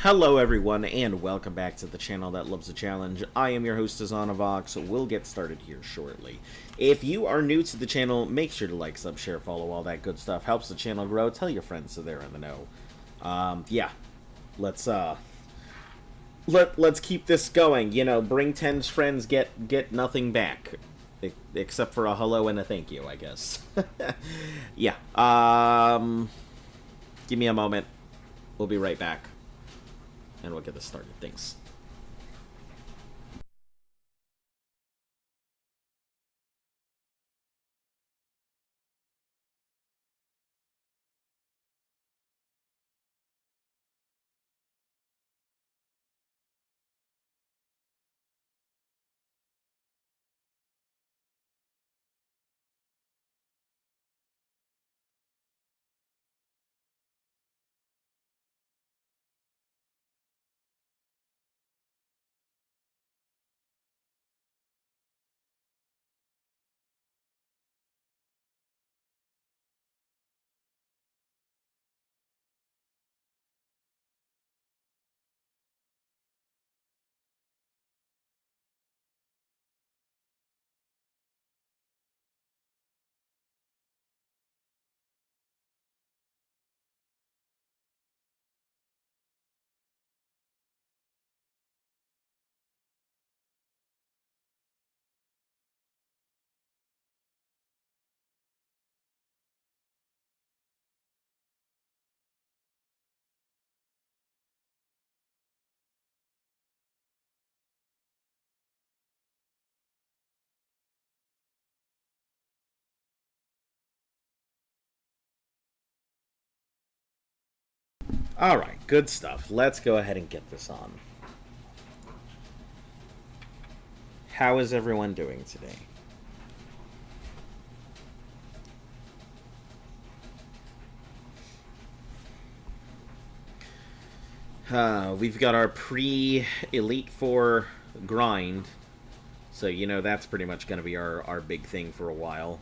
Hello everyone, and welcome back to the channel that loves a challenge. I am your host, Azanovox. We'll get started here shortly. If you are new to the channel, make sure to like, sub, share, follow, all that good stuff. Helps the channel grow. Tell your friends so they're in the know. Yeah. Let's keep this going. You know, bring 10's friends, get nothing back. Except for a hello and a thank you, I guess. Yeah. Give me a moment. We'll be right back. And we'll get this started. Thanks. Alright, good stuff. Let's go ahead and get this on. How is everyone doing today? We've got our pre-Elite Four grind. So, you know, that's pretty much going to be our big thing for a while.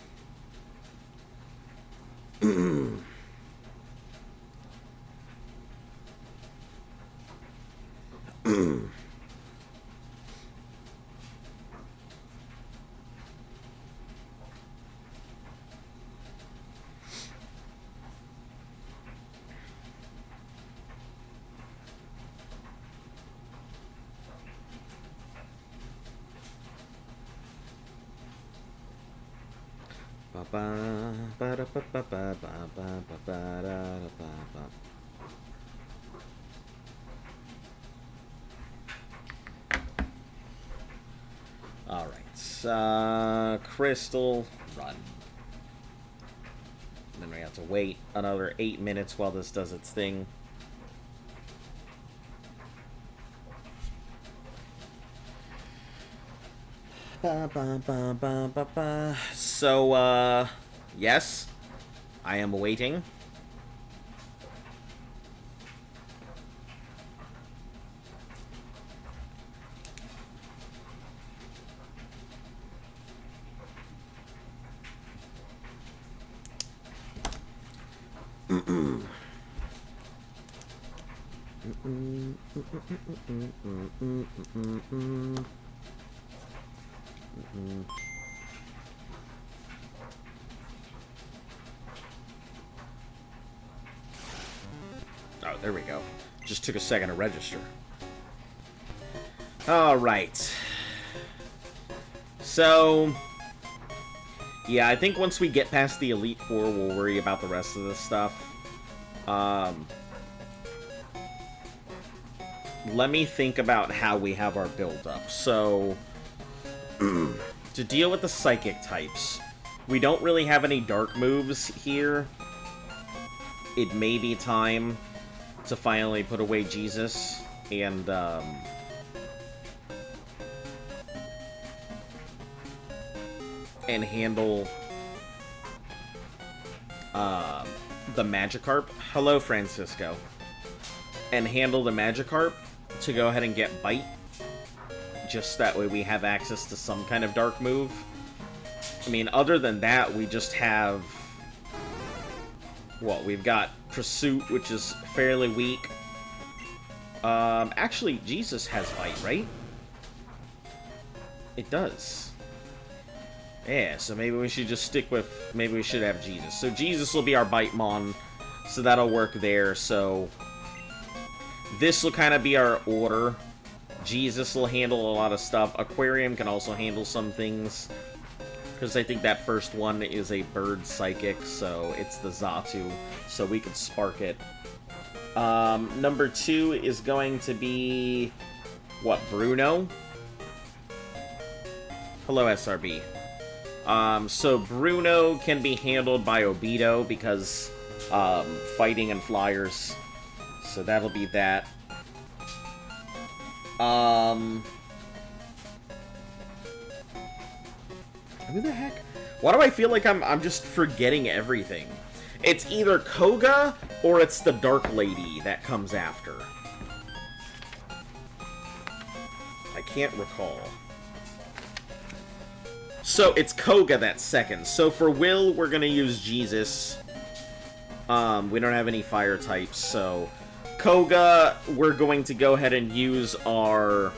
Alright, Crystal, run. And then we have to wait another 8 minutes while this does its thing. So, yes, I am waiting. Oh, there we go. Just took a second to register. Alright. So, yeah, I think once we get past the Elite Four, we'll worry about the rest of this stuff. Let me think about how we have our build up. So, to deal with the Psychic types, we don't really have any dark moves here. It may be time to finally put away Jesus and, handle, the Magikarp. Hello, Francisco. And handle the Magikarp to go ahead and get Bite. Just that way we have access to some kind of dark move. I mean, other than that, we just have... Well, we've got Pursuit, which is fairly weak. Actually, Jesus has bite, right? It does. Yeah, so maybe we should just stick with... Maybe we should have Jesus. So Jesus will be our Bitemon, so that'll work there. So this will kind of be our order. Jesus will handle a lot of stuff. Aquarium can also handle some things, because I think that first one is a bird psychic, so it's the Xatu, so we could spark it. Number 2 is going to be... What, Bruno? Hello, SRB. So Bruno can be handled by Obito, because fighting and flyers. So that'll be that. Who the heck? Why do I feel like I'm just forgetting everything? It's either Koga or it's the Dark Lady that comes after. I can't recall. So it's Koga that's second. So for Will, we're gonna use Jesus. We don't have any fire types, so Koga, we're going to go ahead and use our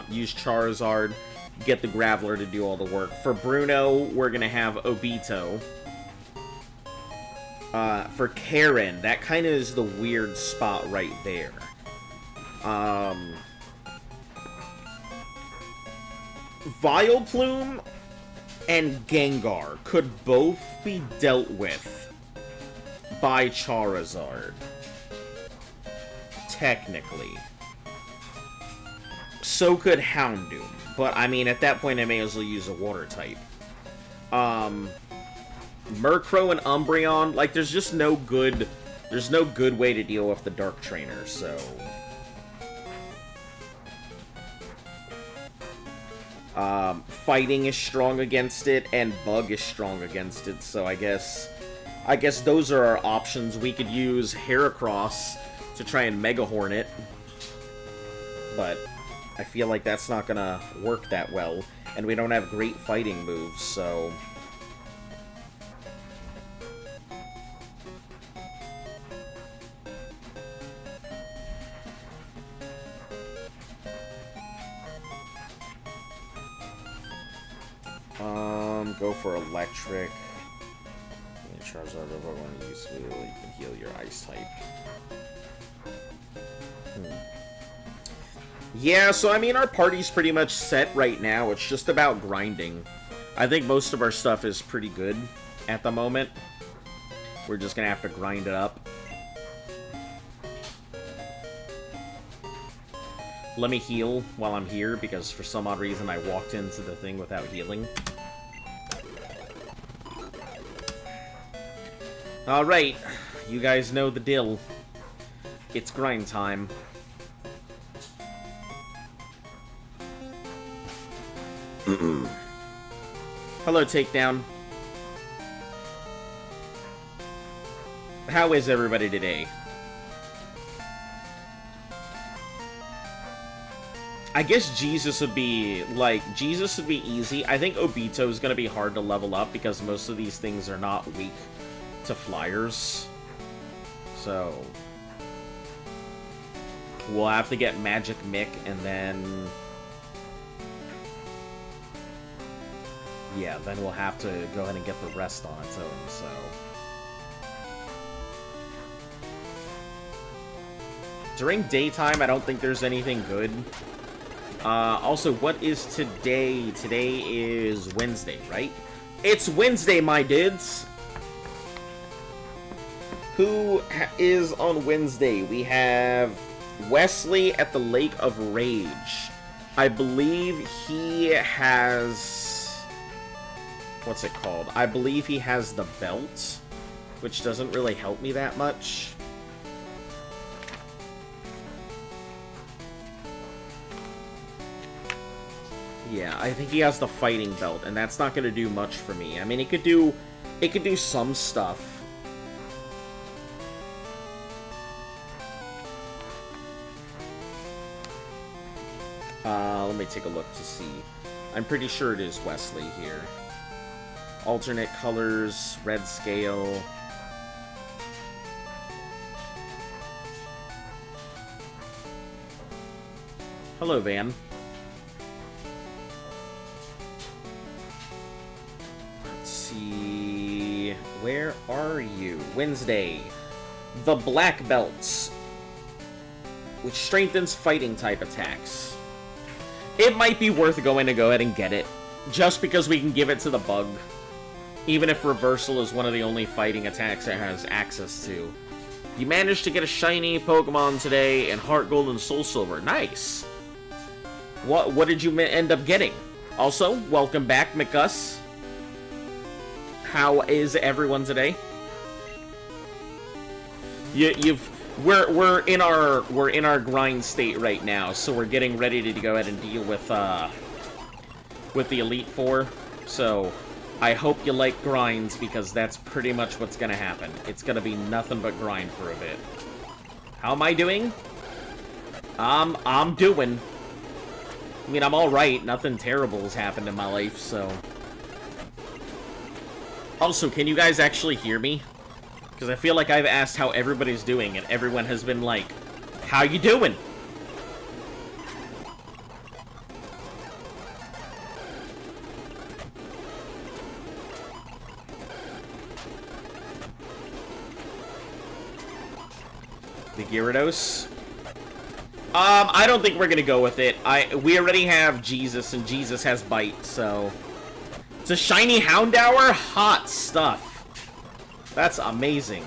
use Charizard, get the Graveler to do all the work. For Bruno, we're gonna have Obito. For Karen, that kind of is the weird spot right there. Vileplume and Gengar could both be dealt with by Charizard. Technically. So could Houndoom. But, I mean, at that point, I may as well use a water type. Murkrow and Umbreon, like, there's just no good... There's no good way to deal with the Dark Trainer, so... Fighting is strong against it, and Bug is strong against it, so I guess those are our options. We could use Heracross to try and Mega Hornet, but I feel like that's not gonna work that well, and we don't have great fighting moves, so... Go for Electric. Charizard, if I want to use Wheel, you can heal your Ice type. Yeah, so I mean, our party's pretty much set right now. It's just about grinding. I think most of our stuff is pretty good at the moment. We're just gonna have to grind it up. Let me heal while I'm here, because for some odd reason I walked into the thing without healing. Alright, you guys know the deal. It's grind time. Hello, Takedown. How is everybody today? I guess Jesus would be, easy. I think Obito is going to be hard to level up because most of these things are not weak to flyers. So we'll have to get Magic Mick, and then... yeah, then we'll have to go ahead and get the rest on its own, so... during daytime, I don't think there's anything good. Also, what is today? Today is Wednesday, right? It's Wednesday, my dudes! Who is on Wednesday? We have Wesley at the Lake of Rage. I believe he has... what's it called? I believe he has the belt, which doesn't really help me that much. Yeah, I think he has the fighting belt, and that's not going to do much for me. I mean, it could do some stuff. Let me take a look to see. I'm pretty sure it is Wesley here. Alternate colors, red scale. Hello, Van. Let's see... Where are you? Wednesday. The Black Belts, which strengthens fighting type attacks. It might be worth going to go ahead and get it, just because we can give it to the bug. Even if Reversal is one of the only fighting attacks it has access to. You managed to get a shiny Pokemon today in Heart Gold and Soul Silver. Nice! What did you end up getting? Also, welcome back, McGus. How is everyone today? We're in our grind state right now, so we're getting ready to go ahead and deal with the Elite Four. So I hope you like grinds, because that's pretty much what's gonna happen. It's gonna be nothing but grind for a bit. How am I doing? I'm doing. I mean, I'm all right. Nothing terrible has happened in my life, so. Also, can you guys actually hear me? Because I feel like I've asked how everybody's doing, and everyone has been like, how you doing? The Gyarados? I don't think we're gonna go with it. We already have Jesus, and Jesus has Bite, so... It's a shiny Houndour? Hot stuff. That's amazing.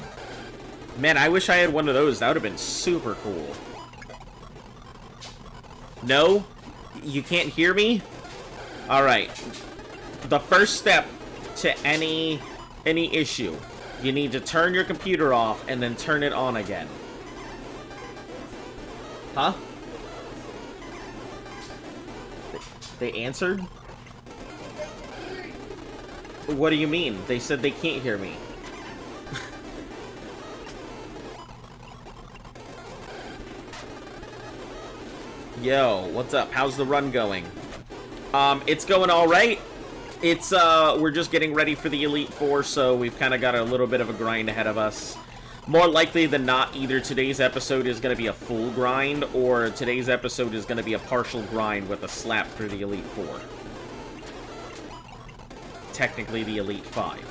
Man, I wish I had one of those. That would have been super cool. No? You can't hear me? Alright. The first step to any issue, you need to turn your computer off and then turn it on again. Huh? They answered? What do you mean? They said they can't hear me. Yo, what's up? How's the run going? It's going alright. It's, we're just getting ready for the Elite Four, so we've kind of got a little bit of a grind ahead of us. More likely than not, either today's episode is going to be a full grind, or today's episode is going to be a partial grind with a slap through the Elite Four. Technically the Elite Five.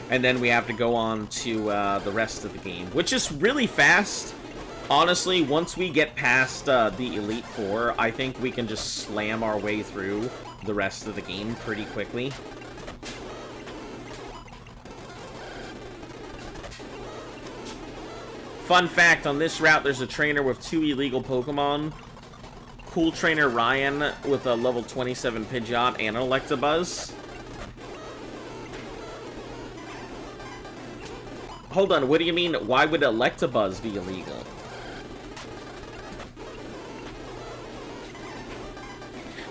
And then we have to go on to the rest of the game, which is really fast. Honestly, once we get past the Elite Four, I think we can just slam our way through the rest of the game pretty quickly. Fun fact, on this route, there's a trainer with 2 illegal Pokemon. Cool Trainer Ryan with a level 27 Pidgeot and an Electabuzz. Hold on, what do you mean? Why would Electabuzz be illegal?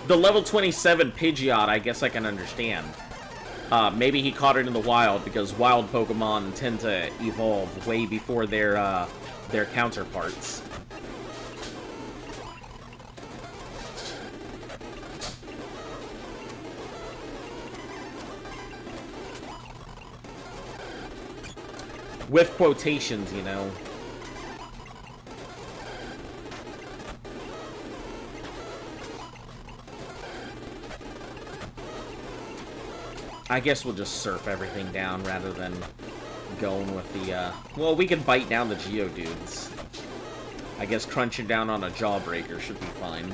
The level 27 Pidgeot, I guess I can understand. Maybe he caught it in the wild, because wild Pokemon tend to evolve way before their counterparts. With quotations, you know. I guess we'll just surf everything down rather than going with the, well, we can bite down the Geodudes. I guess crunching down on a Jawbreaker should be fine.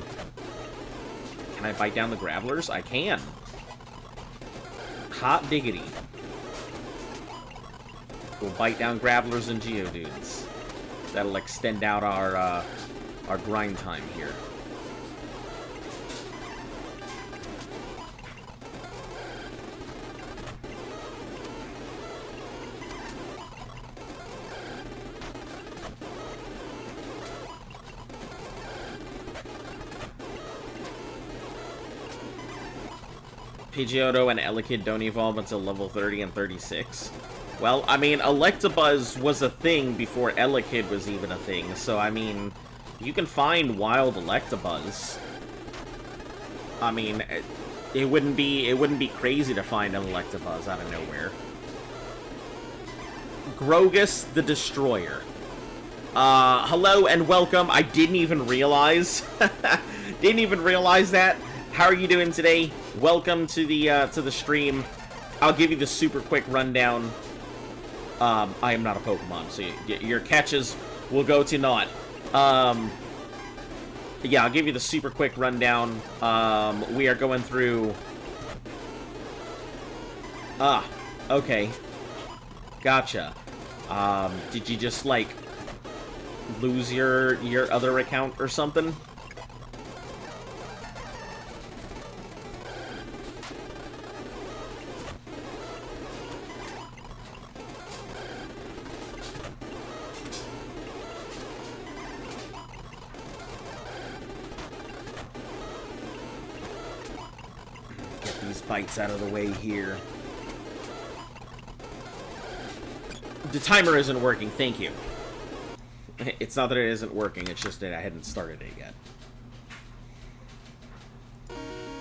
Can I bite down the Gravelers? I can. Hot diggity. We'll bite down Gravelers and Geodudes. That'll extend out our grind time here. Pidgeotto and Elekid don't evolve until level 30 and 36. Well, I mean, Electabuzz was a thing before Elekid was even a thing, so I mean, you can find wild Electabuzz. I mean, it wouldn't be crazy to find an Electabuzz out of nowhere. Grogus the Destroyer. Hello and welcome. I didn't even realize. Didn't even realize that. How are you doing today? Welcome to the stream. I'll give you the super quick rundown. I am not a Pokemon, so your catches will go to naught. Yeah, I'll give you the super quick rundown. We are going through... okay. Gotcha. Did you just, like, lose your other account or something? Bites out of the way here. The timer isn't working, thank you. It's not that it isn't working, it's just that I hadn't started it yet.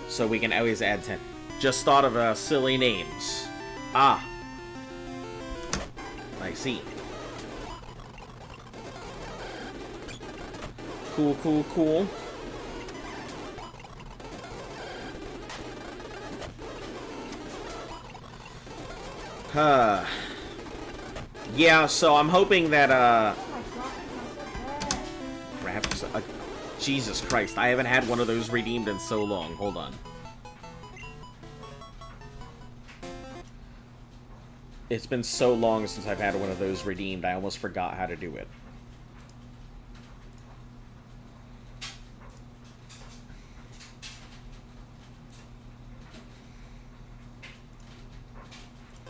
So we can always add 10. Just thought of silly names. Ah. I see. Cool, cool, cool. Yeah, so I'm hoping that, Jesus Christ, I haven't had one of those redeemed in so long. Hold on. It's been so long since I've had one of those redeemed, I almost forgot how to do it.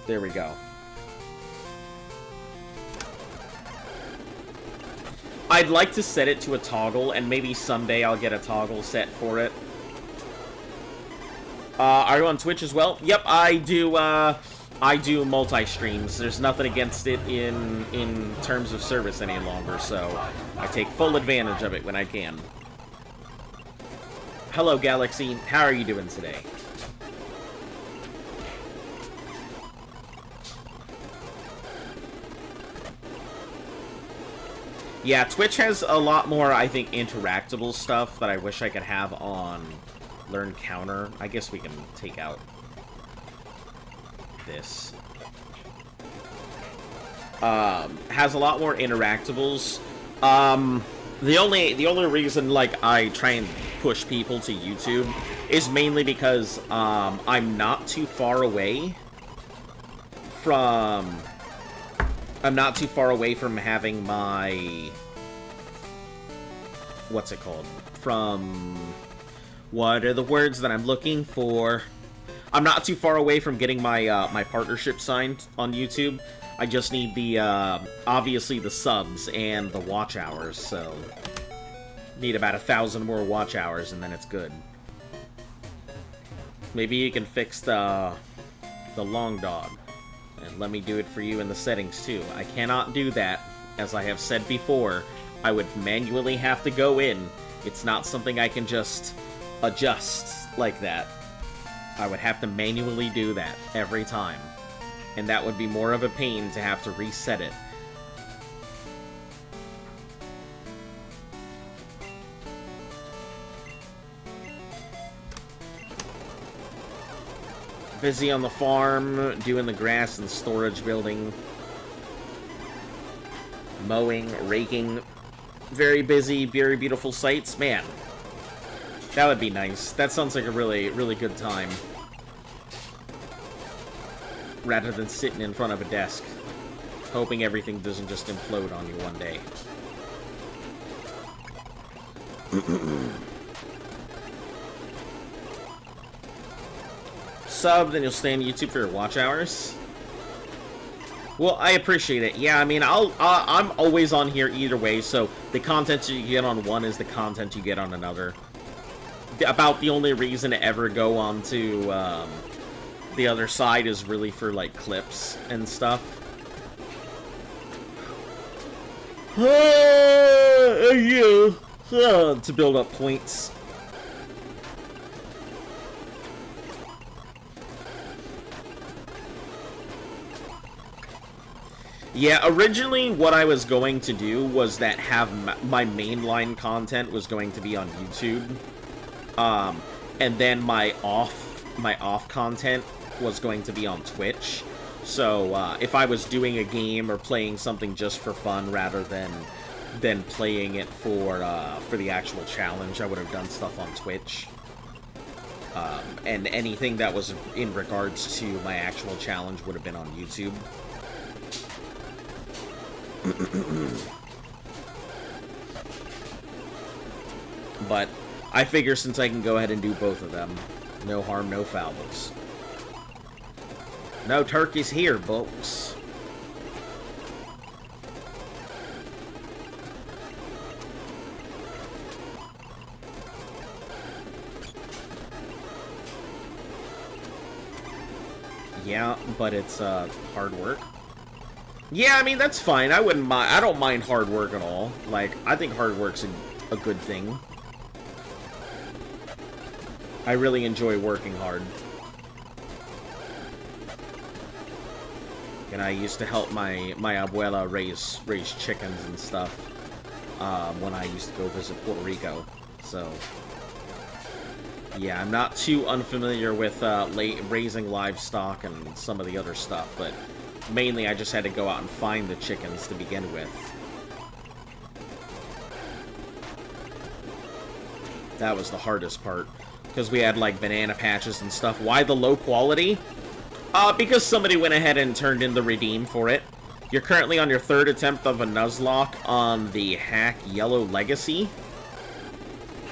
There we go. I'd like to set it to a toggle, and maybe someday I'll get a toggle set for it. Are you on Twitch as well? Yep, I do multi-streams. There's nothing against it in terms of service any longer, so I take full advantage of it when I can. Hello, Galaxy. How are you doing today? Yeah, Twitch has a lot more, I think, interactable stuff that I wish I could have on Learn Counter. I guess we can take out this. Has a lot more interactables. The only reason, like, I try and push people to YouTube is mainly because, I'm not too far away from... I'm not too far away from having my... What's it called? From... What are the words that I'm looking for? I'm not too far away from getting my, my partnership signed on YouTube. I just need the, obviously the subs and the watch hours, so... Need about 1,000 more watch hours and then it's good. Maybe you can fix the long dog. And let me do it for you in the settings, too. I cannot do that. As I have said before, I would manually have to go in. It's not something I can just adjust like that. I would have to manually do that every time. And that would be more of a pain to have to reset it. Busy on the farm, doing the grass and storage building. Mowing, raking. Very busy, very beautiful sights. Man, that would be nice. That sounds like a really, really good time. Rather than sitting in front of a desk, hoping everything doesn't just implode on you one day. Sub, then you'll stay on YouTube for your watch hours. Well, I appreciate it. Yeah, I mean, I'm always on here either way, so the content you get on one is the content you get on another. About the only reason to ever go on to the other side is really for, like, clips and stuff. Yeah, to build up points. Yeah, originally what I was going to do was that have my mainline content was going to be on YouTube. And then my off content was going to be on Twitch. So, if I was doing a game or playing something just for fun rather than playing it for the actual challenge, I would have done stuff on Twitch. And anything that was in regards to my actual challenge would have been on YouTube. But I figure since I can go ahead and do both of them, no harm, no fouls. No turkeys here, folks. Yeah, but it's hard work. Yeah, I mean, that's fine. I wouldn't mind. I don't mind hard work at all. Like, I think hard work's a good thing. I really enjoy working hard. And I used to help my abuela raise chickens and stuff when I used to go visit Puerto Rico. So, yeah, I'm not too unfamiliar with raising livestock and some of the other stuff, but mainly I just had to go out and find the chickens to begin with. That was the hardest part, because we had like banana patches and stuff. Why the low quality? Because somebody went ahead and turned in the redeem for it. You're currently on your 3rd attempt of a Nuzlocke on the Hack Yellow Legacy.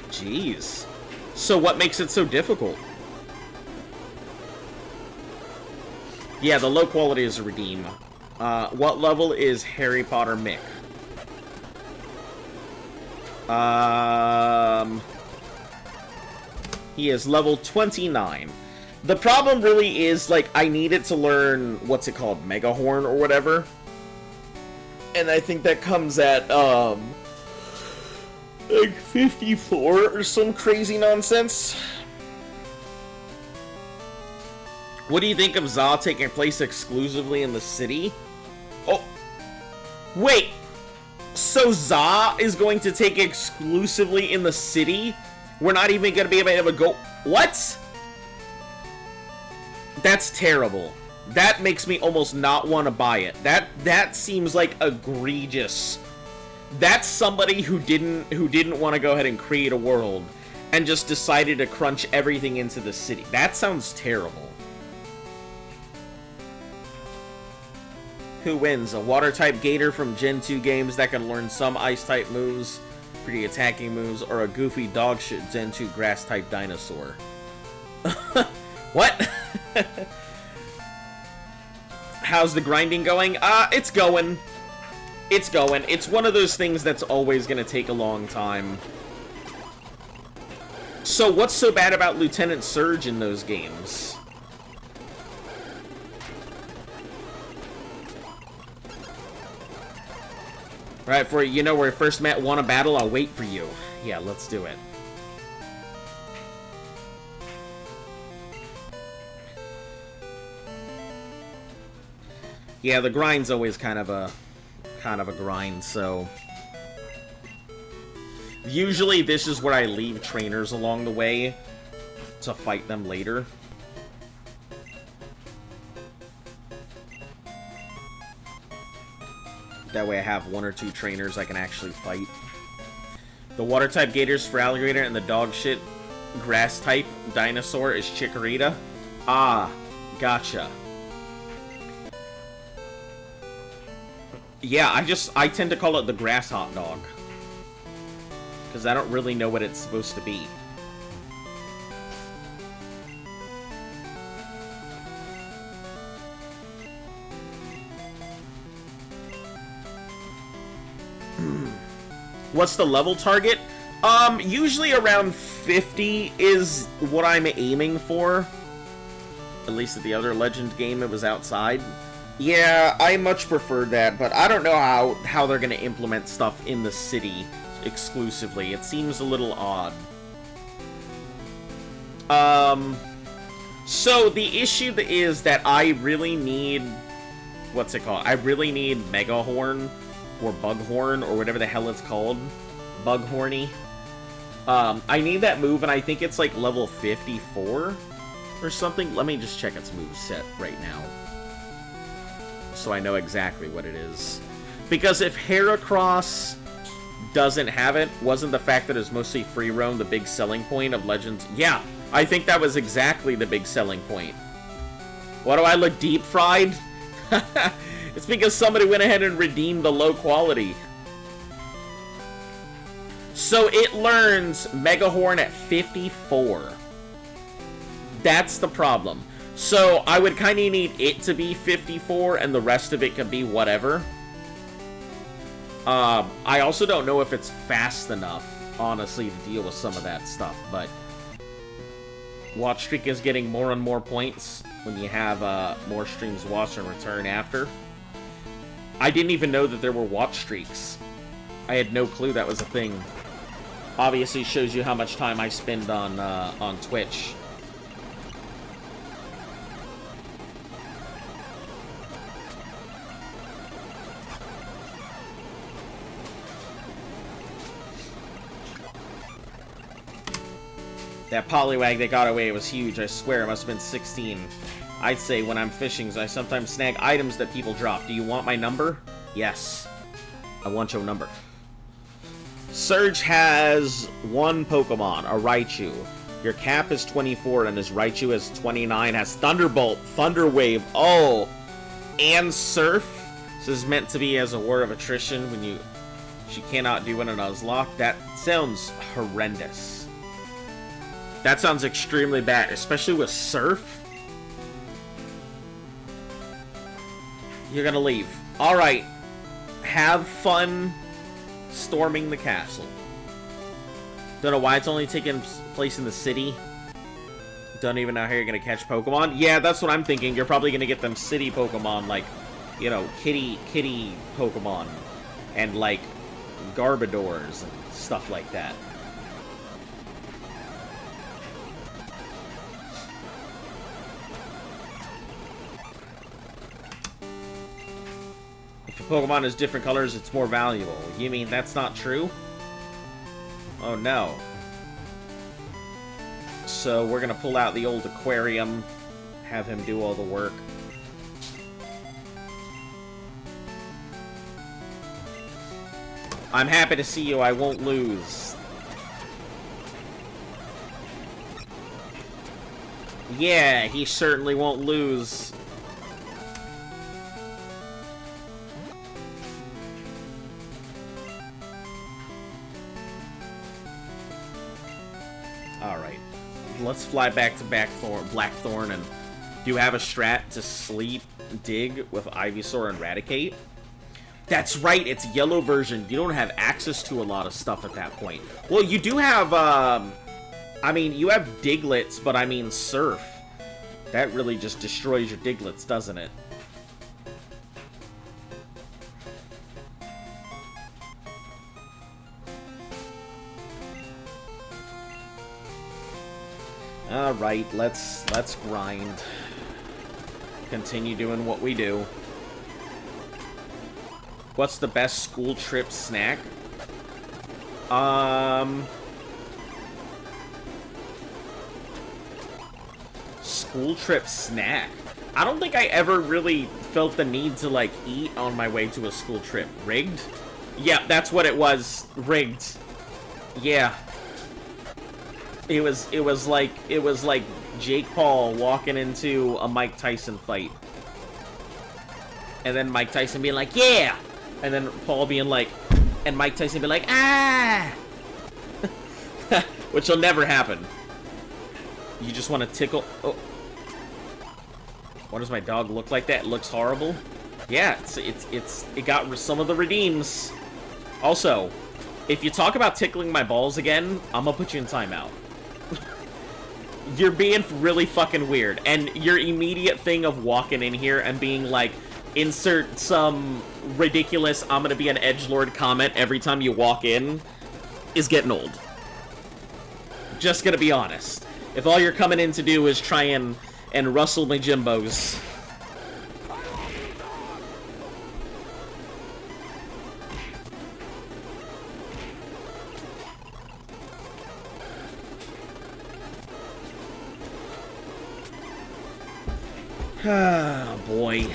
Jeez. So what makes it so difficult? Yeah, the low quality is a redeem. What level is Harry Potter Mick? He is level 29. The problem really is, like, I needed to learn, what's it called, Megahorn or whatever. And I think that comes at, like 54 or some crazy nonsense. What do you think of Za taking place exclusively in the city? Oh, wait. So Za is going to take exclusively in the city? We're not even going to be able to go... What? That's terrible. That makes me almost not want to buy it. That seems like egregious. That's somebody who didn't want to go ahead and create a world and just decided to crunch everything into the city. That sounds terrible. Who wins? A water-type gator from Gen 2 games that can learn some ice-type moves, pretty attacking moves, or a goofy dogshit Gen 2 grass-type dinosaur? What? How's the grinding going? It's going. It's going. It's one of those things that's always going to take a long time. So what's so bad about Lieutenant Surge in those games? Right, for, you know, where we first met, want a battle, I'll wait for you. Yeah, let's do it. Yeah, the grind's always kind of a grind, so... Usually this is where I leave trainers along the way to fight them later. That way I have 1 or 2 trainers I can actually fight. The water-type gators for alligator and the dog-shit grass-type dinosaur is Chikorita. Ah, gotcha. Yeah, I tend to call it the grass hot dog. Because I don't really know what it's supposed to be. What's the level target? Usually around 50 is what I'm aiming for. At least at the other Legend game, it was outside. Yeah, I much prefer that, but I don't know how they're gonna implement stuff in the city exclusively. It seems a little odd. So the issue is that I really need what's it called? I really need Mega Horn or Bug Horn or whatever the hell it's called. Bug Horny. I need that move, and I think it's like level 54 or something. Let me just check its moveset right now, so I know exactly what it is. Because if Heracross doesn't have it, wasn't the fact that it's mostly free roam the big selling point of Legends? Yeah, I think that was exactly the big selling point. Why do I look deep fried? It's because somebody went ahead and redeemed the low quality. So it learns Mega Horn at 54. That's the problem. So I would kind of need it to be 54 and the rest of it could be whatever. I also don't know if it's fast enough, honestly, to deal with some of that stuff, but Watch Streak is getting more and more points when you have more streams watched and return after. I didn't even know that there were watch streaks. I had no clue that was a thing. Obviously shows you how much time I spend on Twitch. That Poliwag that got away was huge. I swear it must have been 16. I'd say when I'm fishing, I sometimes snag items that people drop. Do you want my number? Yes. I want your number. Surge has one Pokemon, a Raichu. Your cap is 24 and his Raichu is 29. Has Thunderbolt, Thunder Wave, oh, and Surf. This is meant to be as a word of attrition when she cannot do it in a Nuzlocke. That sounds horrendous. That sounds extremely bad, especially with Surf. You're gonna leave. Alright. Have fun storming the castle. Don't know why it's only taking place in the city. Don't even know how you're gonna catch Pokemon. Yeah, that's what I'm thinking. You're probably gonna get them city Pokemon, like, you know, kitty Pokemon. And, like, Garbodors and stuff like that. Pokemon is different colors, it's more valuable. You mean that's not true? Oh no. So we're gonna pull out the old aquarium, have him do all the work. I'm happy to see you, I won't lose. Yeah, he certainly won't lose. Let's fly back to Blackthorn, and do you have a strat to sleep, dig with Ivysaur and Raticate? That's right, it's yellow version. You don't have access to a lot of stuff at that point. Well, you do have, I mean, you have Diglets, but I mean Surf. That really just destroys your Diglets, doesn't it? Alright, let's grind. Continue doing what we do. What's the best school trip snack? School trip snack? I don't think I ever really felt the need to, like, eat on my way to a school trip. Rigged? Yeah, that's what it was. Rigged. Yeah. It was like Jake Paul walking into a Mike Tyson fight. And then Mike Tyson being like, yeah! And then Paul being like, and Mike Tyson being like, ah! Which will never happen. You just want to tickle. Oh. Why does my dog look like that? It looks horrible. Yeah, it got some of the redeems. Also, if you talk about tickling my balls again, I'm gonna put you in timeout. You're being really fucking weird. And your immediate thing of walking in here and being like, insert some ridiculous, I'm gonna be an edgelord comment every time you walk in, is getting old. Just gonna be honest. If all you're coming in to do is try and rustle my Jimbos. Oh, boy.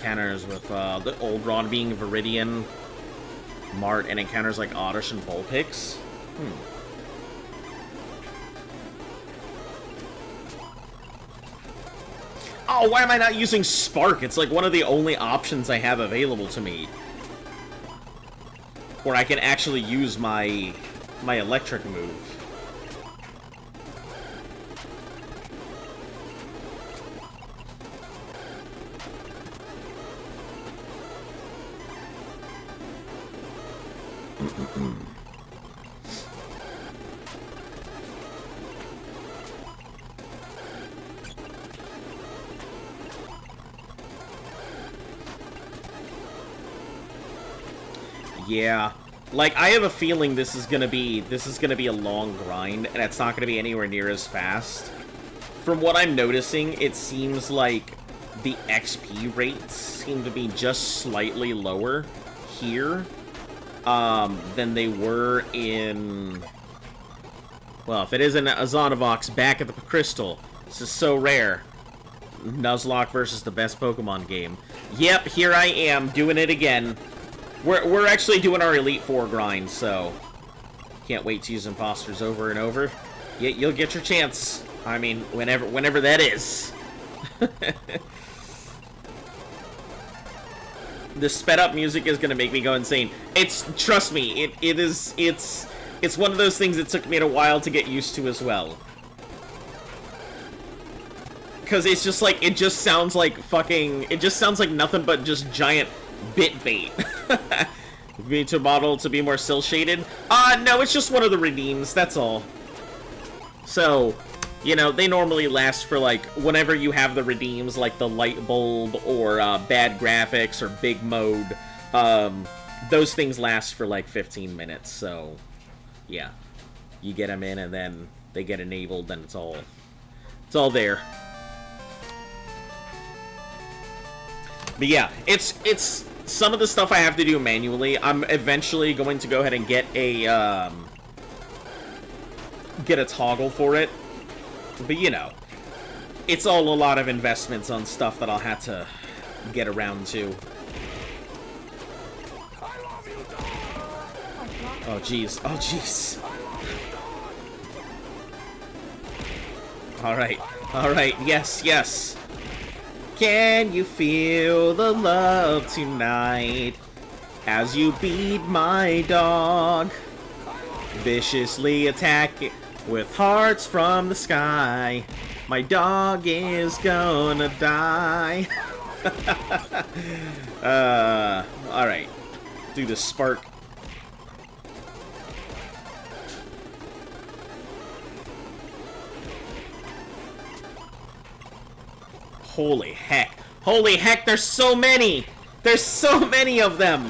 Encounters with the Old Rod being Viridian, Mart, and encounters like Oddish and Vulpix. Oh, why am I not using Spark? It's like one of the only options I have available to me. Where I can actually use my electric move. Yeah, like I have a feeling this is gonna be a long grind, and it's not gonna be anywhere near as fast. From what I'm noticing, it seems like the XP rates seem to be just slightly lower here than they were in. Well, if it isn't a Zonavox back at the Crystal, this is so rare. Nuzlocke versus the best Pokemon game. Yep, here I am doing it again. We're actually doing our Elite Four grind, so can't wait to use imposters over and over. You'll get your chance. I mean, whenever that is. The sped up music is gonna make me go insane. Trust me, it's one of those things that took me a while to get used to as well. Because it's just like, it just sounds like nothing but just giant bit bait. We need to model to be more cel shaded. No, it's just one of the redeems, that's all. So, you know, they normally last for like, whenever you have the redeems, like the light bulb or bad graphics or big mode, those things last for like 15 minutes, so yeah. You get them in and then they get enabled and it's all there. But yeah, it's some of the stuff I have to do manually. I'm eventually going to go ahead and get a toggle for it. But you know, it's all a lot of investments on stuff that I'll have to get around to. Oh jeez, oh jeez. Alright, yes. Can you feel the love tonight as you beat my dog? Viciously attack it with hearts from the sky. My dog is gonna die. Alright. Do the spark. Holy heck. Holy heck, there's so many! There's so many of them!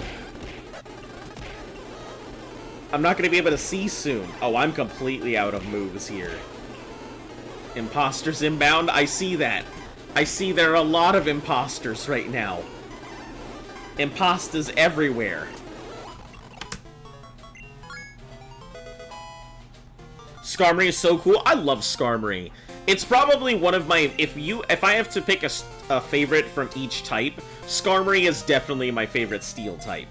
I'm not gonna be able to see soon. Oh, I'm completely out of moves here. Imposters inbound? I see that. I see there are a lot of imposters right now. Imposters everywhere. Skarmory is so cool. I love Skarmory. It's probably one of my, if I have to pick a favorite from each type, Skarmory is definitely my favorite steel type.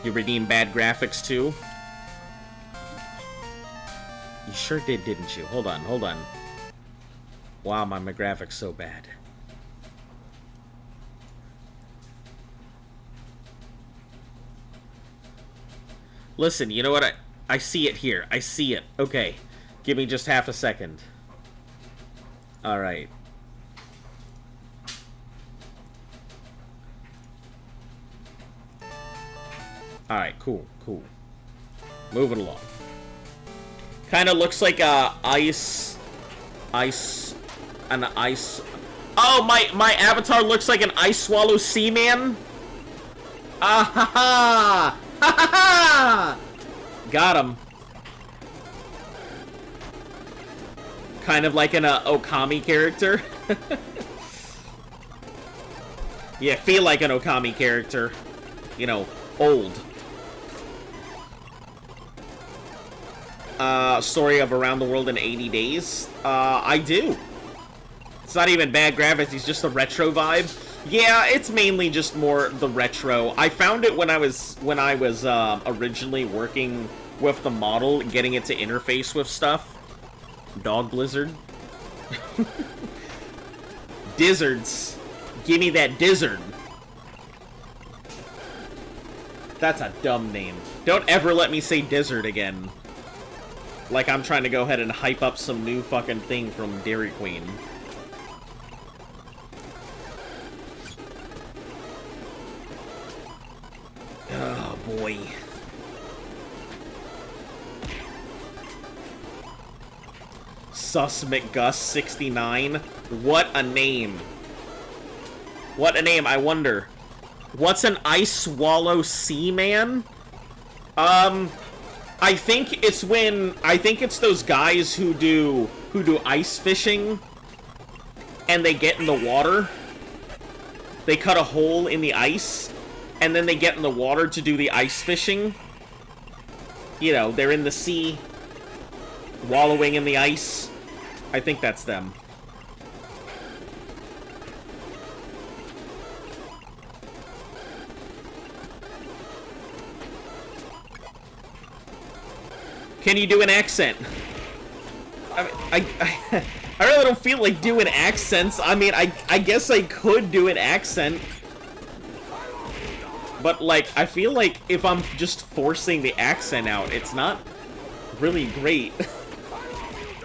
You redeem bad graphics too? You sure did, didn't you? Hold on. Wow, my graphics so bad. Listen, you know what? I see it here. I see it. Okay. Give me just half a second. Alright. Alright, cool, cool. Moving along. Kind of looks like an ice... Oh, my avatar looks like an ice swallow seaman? Ah ha ha! Ha ha ha! Got him. Kind of like an Okami character. Yeah, feel like an Okami character. You know, old. Story of Around the World in 80 Days? I do. It's not even bad graphics, it's just a retro vibe. Yeah, it's mainly just more the retro. I found it when I was originally working with the model, getting it to interface with stuff. Dog Blizzard. Dizzards. Give me that Dizzard. That's a dumb name. Don't ever let me say Dizzard again. Like I'm trying to go ahead and hype up some new fucking thing from Dairy Queen. Oh, boy. Sus McGus 69. What a name. What a name, I wonder. What's an ice swallow seaman? I think it's those guys who do ice fishing and they get in the water. They cut a hole in the ice and then they get in the water to do the ice fishing. You know, they're in the sea, wallowing in the ice. I think that's them. Can you do an accent? I really don't feel like doing accents. I mean, I guess I could do an accent. But, like, I feel like if I'm just forcing the accent out, it's not really great.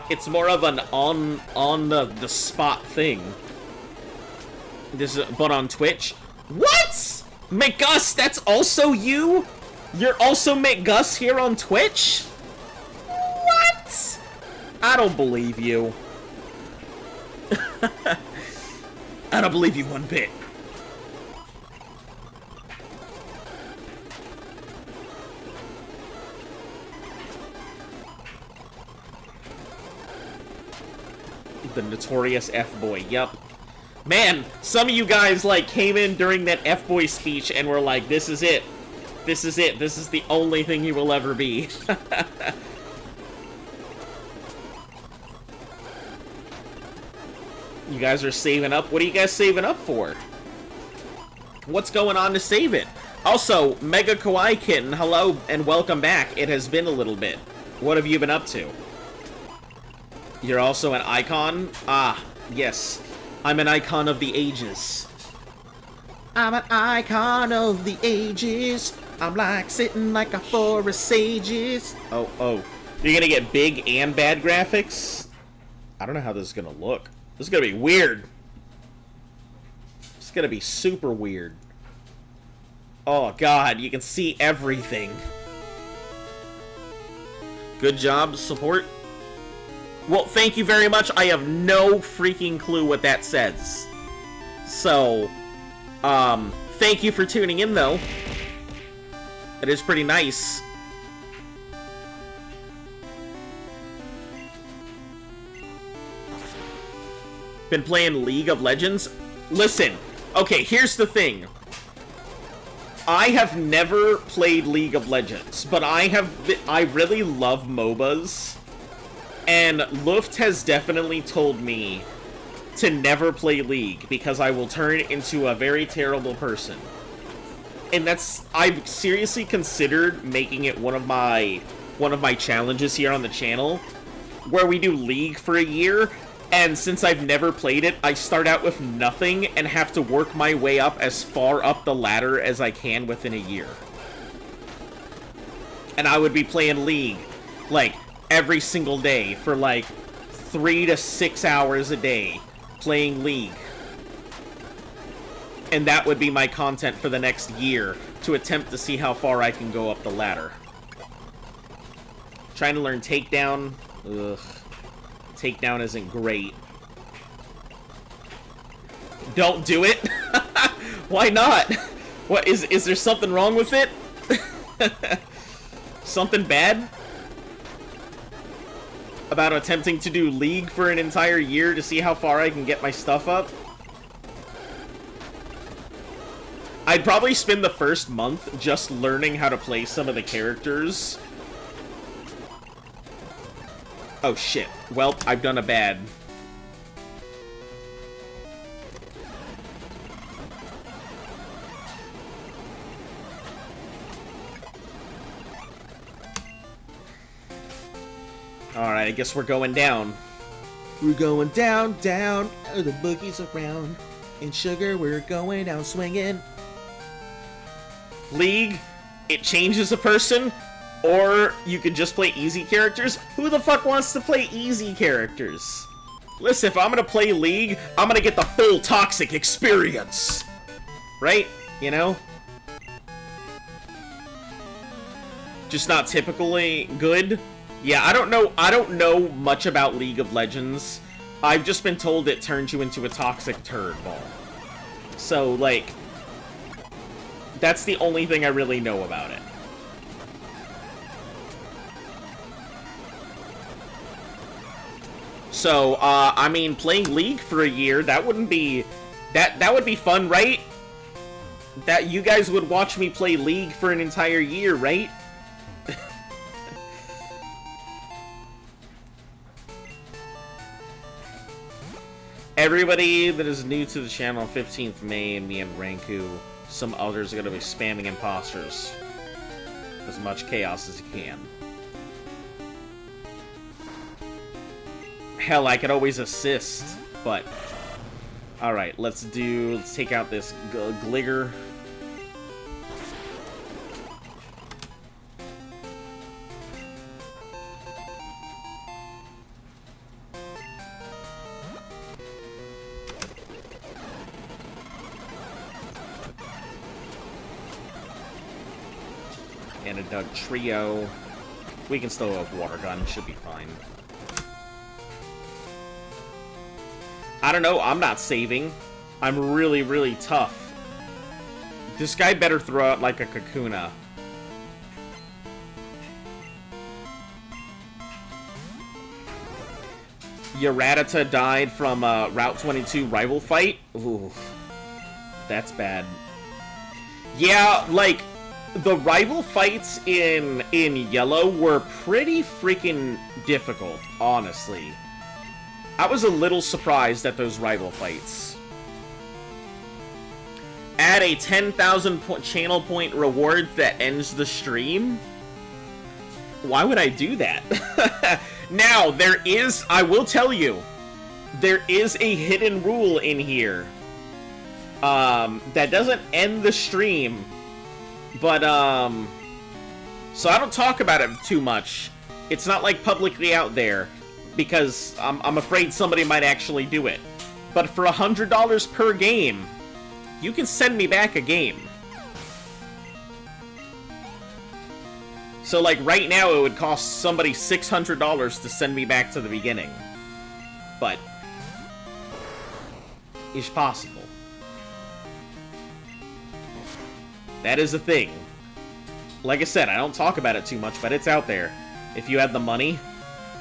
It's more of an on the spot thing. But on Twitch. What? McGus, that's also you? You're also McGus here on Twitch? What? I don't believe you. I don't believe you one bit. The notorious F-boy, yup. Man, some of you guys, like, came in during that F-boy speech and were like, this is it. This is it. This is the only thing he will ever be. You guys are saving up? What are you guys saving up for? What's going on to save it? Also, Mega Kawaii Kitten, hello and welcome back. It has been a little bit. What have you been up to? You're also an icon? Ah, yes. I'm an icon of the ages. I'm an icon of the ages. I'm like sitting like a forest sages. Oh. You're gonna get big and bad graphics? I don't know how this is gonna look. This is gonna be weird. It's gonna be super weird. Oh god, you can see everything. Good job, support. Well, thank you very much. I have no freaking clue what that says. So, thank you for tuning in, though. It is pretty nice. Been playing League of Legends? Listen, okay, here's the thing. I have never played League of Legends, but I really love MOBAs. And Luft has definitely told me to never play League because I will turn into a very terrible person. And I've seriously considered making it one of my challenges here on the channel, where we do League for a year, and since I've never played it, I start out with nothing and have to work my way up as far up the ladder as I can within a year. And I would be playing League, like, every single day for like 3 to 6 hours a day playing League. And that would be my content for the next year. to attempt to see how far I can go up the ladder. Trying to learn takedown. Ugh. Takedown isn't great. Don't do it. Why not? What is there something wrong with it? Something bad about attempting to do League for an entire year to see how far I can get my stuff up? I'd probably spend the first month just learning how to play some of the characters. Oh shit. Well, I've done a bad. Alright, I guess we're going down. We're going down, down, oh, the boogie's around. In sugar, we're going down swinging. League, it changes a person, or you could just play easy characters. Who the fuck wants to play easy characters? Listen, if I'm gonna play League, I'm gonna get the full toxic experience. Right? You know? Just not typically good. Yeah, I don't know much about League of Legends. I've just been told it turns you into a toxic turd ball. So, like, that's the only thing I really know about it. So, I mean, playing League for a year, that wouldn't be... That would be fun, right? That you guys would watch me play League for an entire year, right? Everybody that is new to the channel, 15th May, me and Ranku, some others are going to be spamming imposters. As much chaos as you can. Hell, I could always assist, but... Alright, let's take out this Gligger. And a Doug Trio. We can still have Water Gun, should be fine. I don't know, I'm not saving. I'm really, really tough. This guy better throw out like a Kakuna. Yaratata died from Route 22 rival fight? Ooh. That's bad. Yeah, like... The rival fights in Yellow were pretty freaking difficult, honestly. I was a little surprised at those rival fights. Add a 10,000 channel point reward that ends the stream? Why would I do that? Now, I will tell you, there is a hidden rule in here that doesn't end the stream. But, so I don't talk about it too much. It's not, like, publicly out there, because I'm afraid somebody might actually do it. But for $100 per game, you can send me back a game. So, like, right now, it would cost somebody $600 to send me back to the beginning. But, it's possible. That is a thing. Like I said, I don't talk about it too much, but it's out there. If you had the money.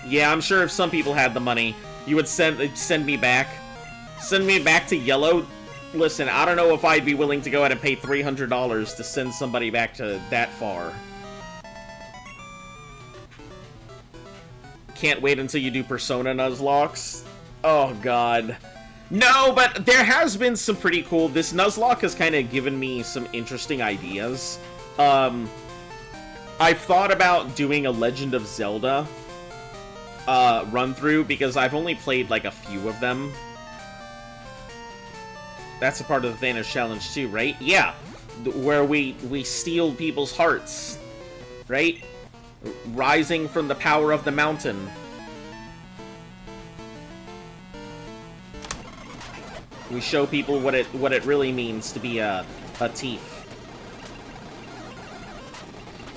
Yeah, I'm sure if some people had the money, you would send me back. Send me back to Yellow. Listen, I don't know if I'd be willing to go ahead and pay $300 to send somebody back to that far. Can't wait until you do Persona Nuzlocks. Oh, God. No, but there has been some pretty cool... This Nuzlocke has kind of given me some interesting ideas. I've thought about doing a Legend of Zelda run-through, because I've only played, like, a few of them. That's a part of the Thanos challenge, too, right? Yeah, where we steal people's hearts, right? Rising from the power of the mountain. We show people what it really means to be a thief.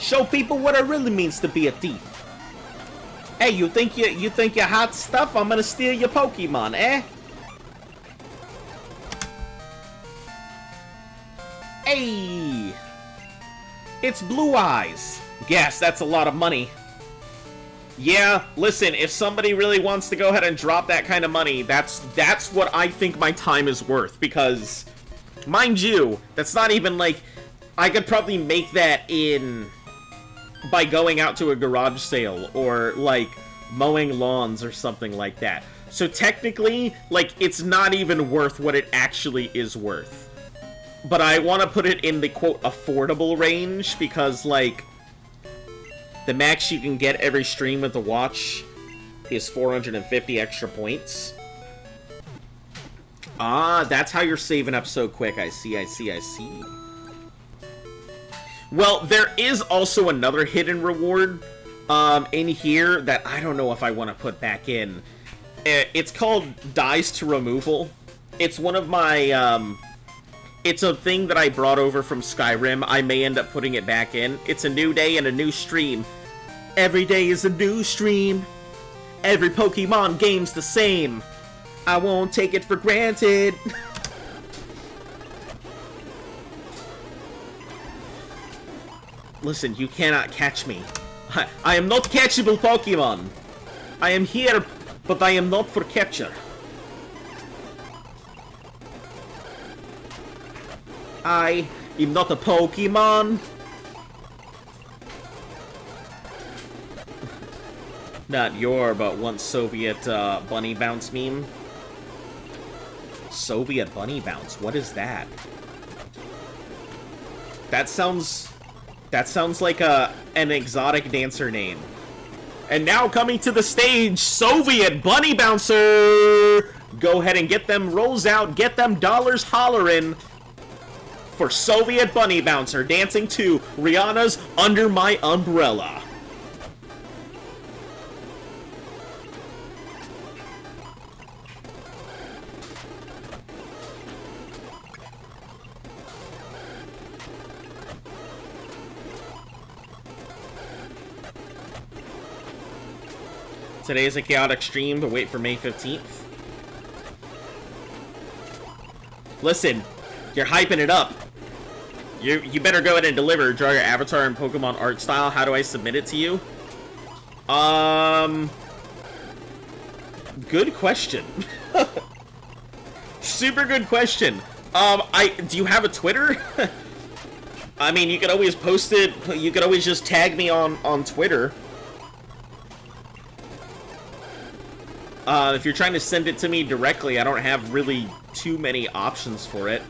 Show people what it really means to be a thief. Hey, you think you're hot stuff? I'm gonna steal your Pokemon, eh? Hey! It's Blue Eyes. Yes, that's a lot of money. Yeah, listen, if somebody really wants to go ahead and drop that kind of money, that's what I think my time is worth, because, mind you, that's not even like, I could probably make that in by going out to a garage sale, or, like, mowing lawns or something like that. So technically, like, it's not even worth what it actually is worth. But I want to put it in the, quote, affordable range, because, like, the max you can get every stream with the watch is 450 extra points. Ah, that's how you're saving up so quick. I see. Well, there is also another hidden reward in here that I don't know if I want to put back in. It's called Dies to Removal. It's one of my... it's a thing that I brought over from Skyrim. I may end up putting it back in. It's a new day and a new stream. Every day is a new stream. Every Pokemon game's the same. I won't take it for granted. Listen, you cannot catch me. I am not catchable Pokemon. I am here, but I am not for capture. I am not a Pokemon. Not your, but once Soviet bunny bounce meme. Soviet bunny bounce. What is that? That sounds like an exotic dancer name. And now coming to the stage, Soviet bunny bouncer. Go ahead and get them rolls out. Get them dollars hollering. For Soviet bunny bouncer dancing to Rihanna's Under My Umbrella. Today is a chaotic stream, but wait for May 15th. Listen, you're hyping it up. You better go ahead and deliver. Draw your avatar in Pokemon art style. How do I submit it to you? Good question. Super good question. Do you have a Twitter? I mean, you could always post it. You could always just tag me on Twitter. If you're trying to send it to me directly, I don't have really too many options for it.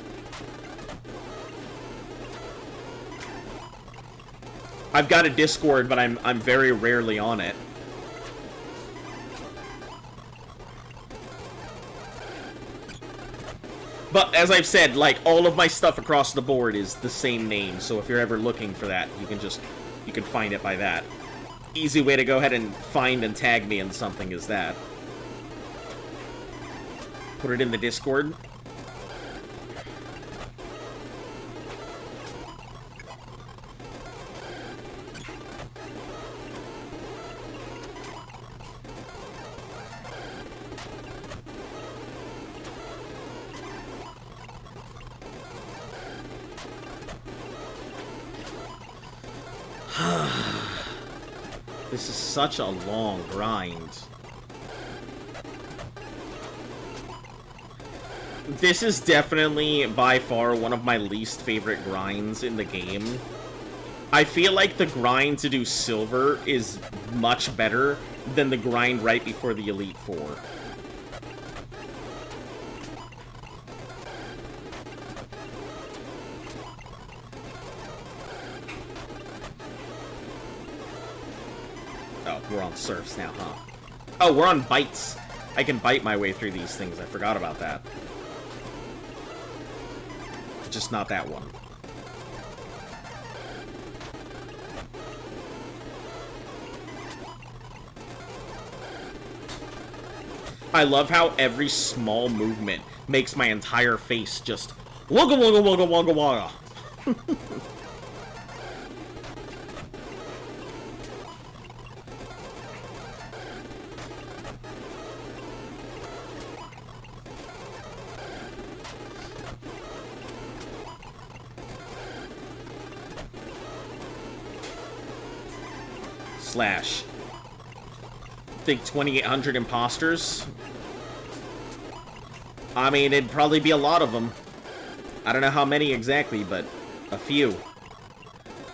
I've got a Discord, but I'm very rarely on it. But as I've said, like, all of my stuff across the board is the same name, so if you're ever looking for that, you can find it by that. Easy way to go ahead and find and tag me in something is that. Put it in the Discord. This is such a long grind. This is definitely, by far, one of my least favorite grinds in the game. I feel like the grind to do Silver is much better than the grind right before the Elite Four. Oh, we're on Surfs now, huh? Oh, we're on Bites. I can bite my way through these things. I forgot about that. Just not that one. I love how every small movement makes my entire face just wugga wugga wugga wugga wugga. slash? Think 2,800 imposters? I mean, it'd probably be a lot of them. I don't know how many exactly, but a few.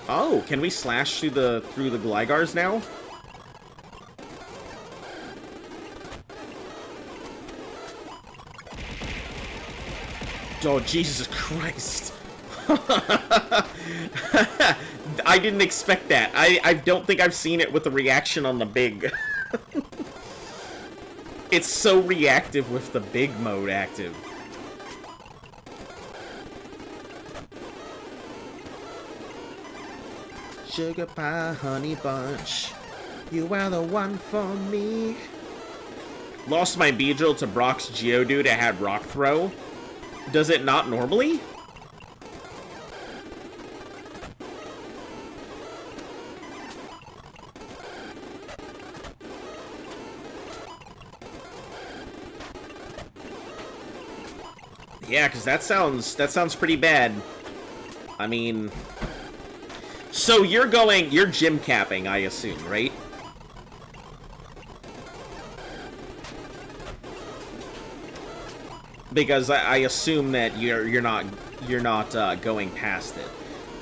Oh, can we slash through the Glygars now? Oh, Jesus Christ. I didn't expect that. I don't think I've seen it with the reaction on the big. It's so reactive with the big mode active. Sugar pie, honey bunch, you are the one for me. Lost my Beedrill to Brock's Geodude. It had Rock Throw. Does it not normally? Yeah, because that sounds pretty bad. I mean, so you're gym capping, I assume, right? Because I assume that you're not going past it.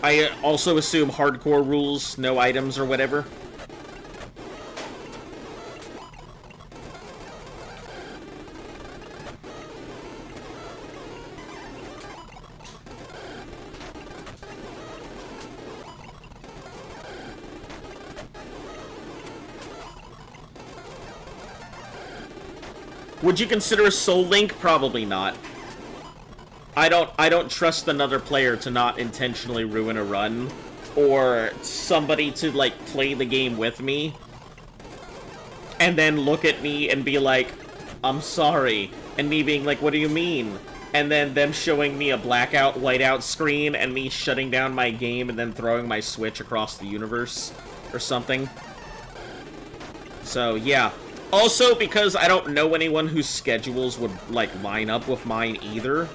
I also assume hardcore rules, no items or whatever. Would you consider a Soul Link? Probably not. I don't trust another player to not intentionally ruin a run, or somebody to like play the game with me and then look at me and be like, I'm sorry, and me being like, what do you mean? And then them showing me a blackout whiteout screen and me shutting down my game and then throwing my Switch across the universe or something. So yeah. Also, because I don't know anyone whose schedules would, like, line up with mine either.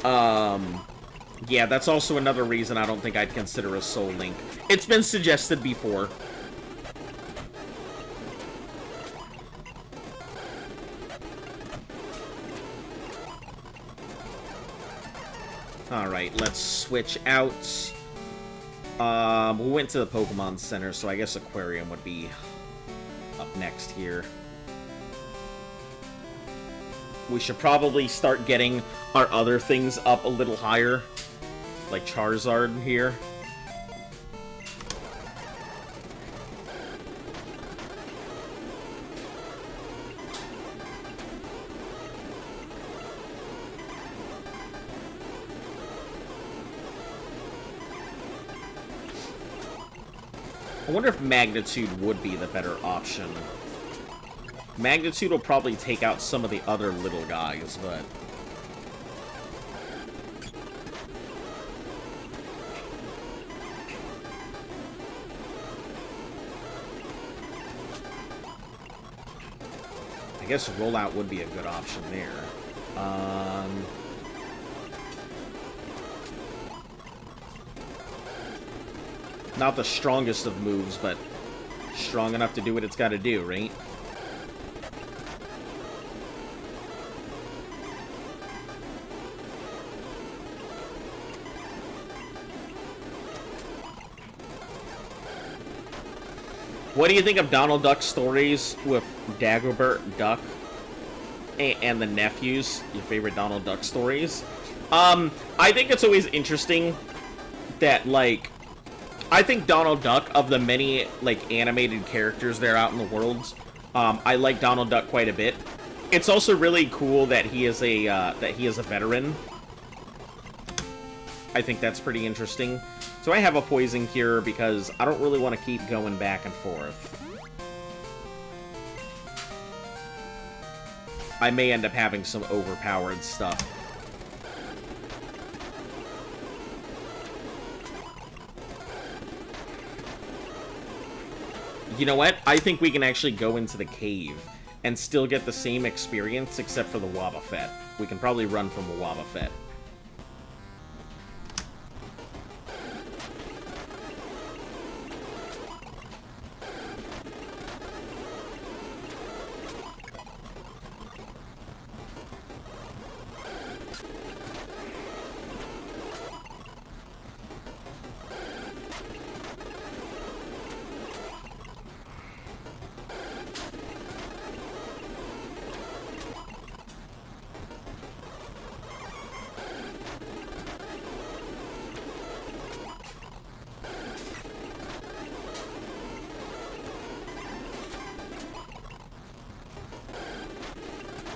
Yeah, that's also another reason I don't think I'd consider a Soul Link. It's been suggested before. Alright, let's switch out. We went to the Pokemon Center, so I guess Aquarium would be up next here. We should probably start getting our other things up a little higher. Like Charizard here. I wonder if Magnitude would be the better option. Magnitude will probably take out some of the other little guys, but... I guess Rollout would be a good option there. Not the strongest of moves, but strong enough to do what it's got to do, right? What do you think of Donald Duck stories with Dagobert Duck and the nephews? Your favorite Donald Duck stories? I think it's always interesting that, like, I think Donald Duck, of the many, like, animated characters there out in the world, I like Donald Duck quite a bit. It's also really cool that he is a veteran. I think that's pretty interesting. So I have a Poison Cure because I don't really want to keep going back and forth. I may end up having some overpowered stuff. You know what? I think we can actually go into the cave and still get the same experience except for the Wobbuffet. We can probably run from the Wobbuffet.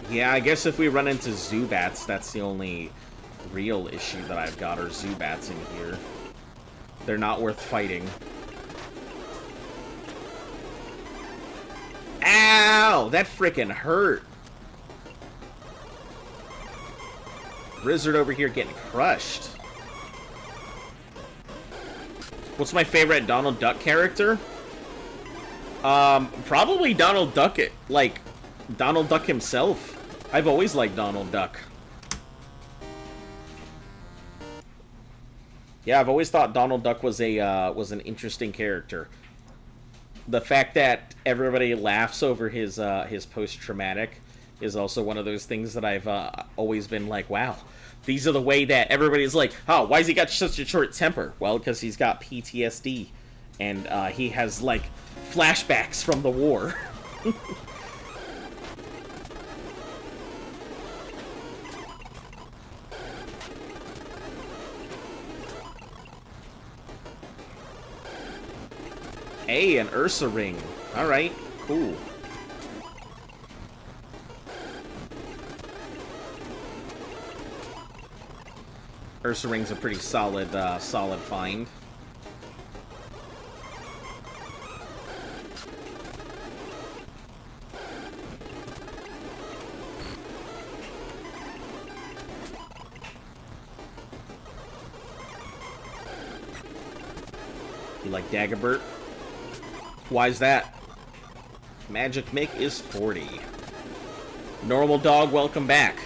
Yeah, I guess if we run into Zubats, that's the only real issue that I've got, are Zubats in here. They're not worth fighting. Ow! That frickin' hurt! Blizzard over here getting crushed. What's my favorite Donald Duck character? Probably Donald Duck, like, Donald Duck himself. I've always liked Donald Duck. Yeah, I've always thought Donald Duck was an interesting character. The fact that everybody laughs over his post-traumatic is also one of those things that I've always been like, wow, these are the way that everybody's like, oh, why's he got such a short temper? Well, because he's got PTSD, and he has, like, flashbacks from the war. Hey, an Ursa ring. Alright, cool. Ursa ring's a pretty solid, solid find. You like Dagobert? Why's that? Magic Mick is 40. Normal Dog, welcome back.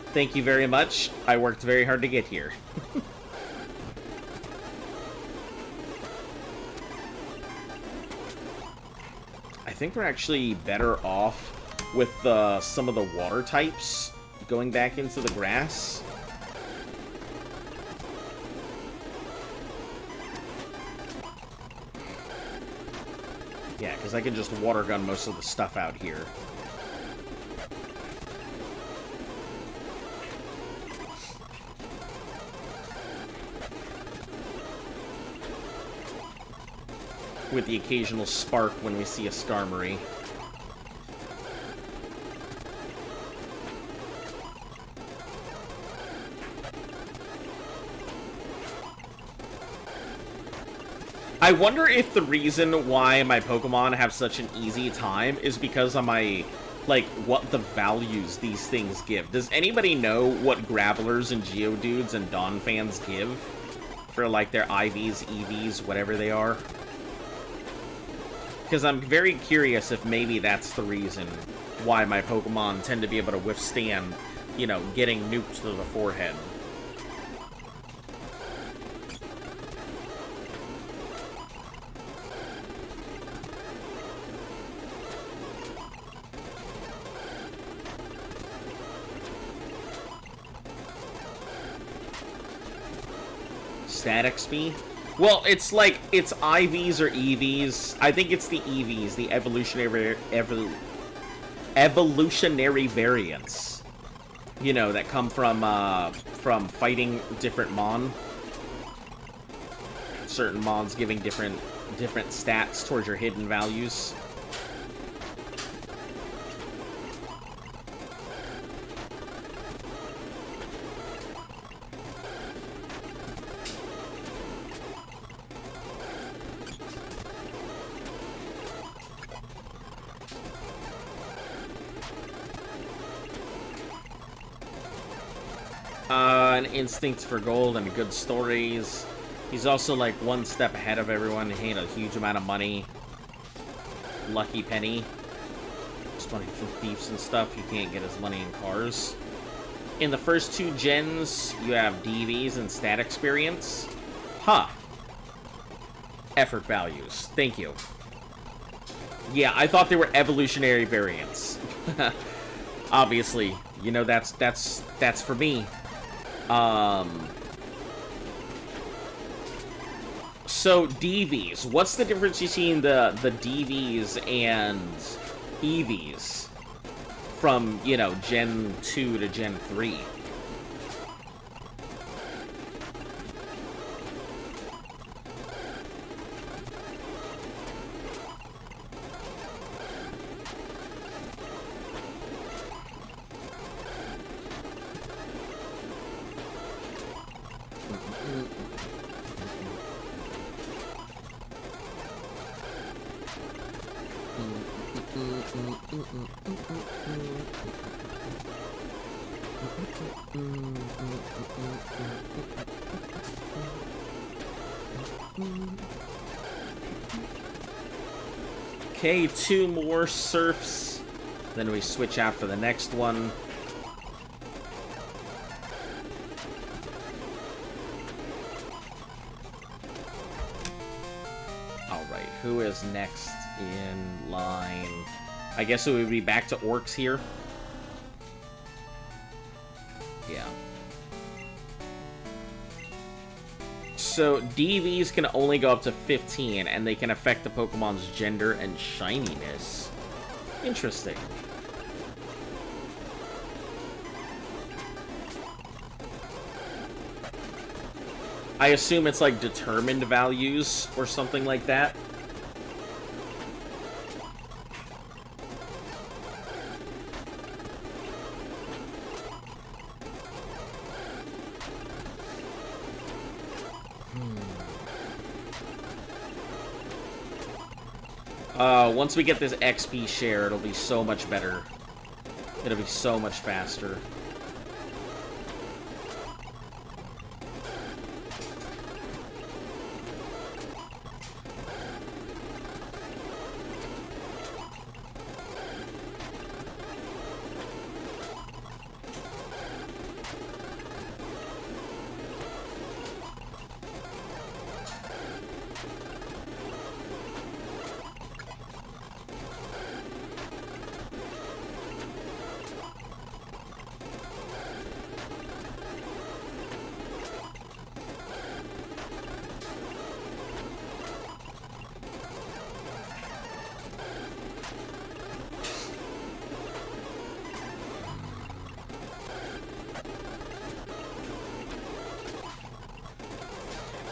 Thank you very much. I worked very hard to get here. I think we're actually better off with some of the water types going back into the grass. Yeah, because I can just water gun most of the stuff out here. With the occasional spark when we see a Skarmory. I wonder if the reason why my Pokemon have such an easy time is because of my, like, what the values these things give. Does anybody know what Gravelers and Geodudes and Donphans give for, like, their IVs, EVs, whatever they are? Because I'm very curious if maybe that's the reason why my Pokemon tend to be able to withstand, you know, getting nuked to the forehead. Static speed? Well, it's like, it's IVs or EVs. I think it's the EVs, the evolutionary variants. You know, that come from fighting different Mon. Certain Mons giving different stats towards your hidden values. An instinct for gold and good stories. He's also like one step ahead of everyone. He had a huge amount of money. Lucky penny. It's money from thieves and stuff. You can't get his money in cars. In the first two gens, you have DVs and stat experience. Huh. Effort values. Thank you. Yeah, I thought they were evolutionary variants. Obviously, you know, that's for me. So DVs, what's the difference between the DVs and EVs from, you know, Gen 2 to Gen 3? Okay, 2 more surfs. Then we switch out for the next one. Alright, who is next in line? I guess it would be back to orcs here. Yeah. So, DVs can only go up to 15, and they can affect the Pokemon's gender and shininess. Interesting. I assume it's like determined values or something like that. Once we get this XP share, it'll be so much better. It'll be so much faster.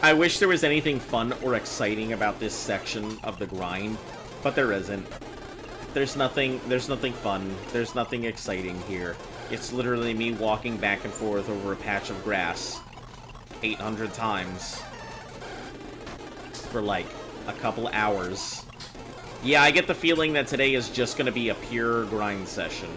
I wish there was anything fun or exciting about this section of the grind, but there isn't. There's nothing fun. There's nothing exciting here. It's literally me walking back and forth over a patch of grass 800 times for like a couple hours. Yeah, I get the feeling that today is just gonna be a pure grind session.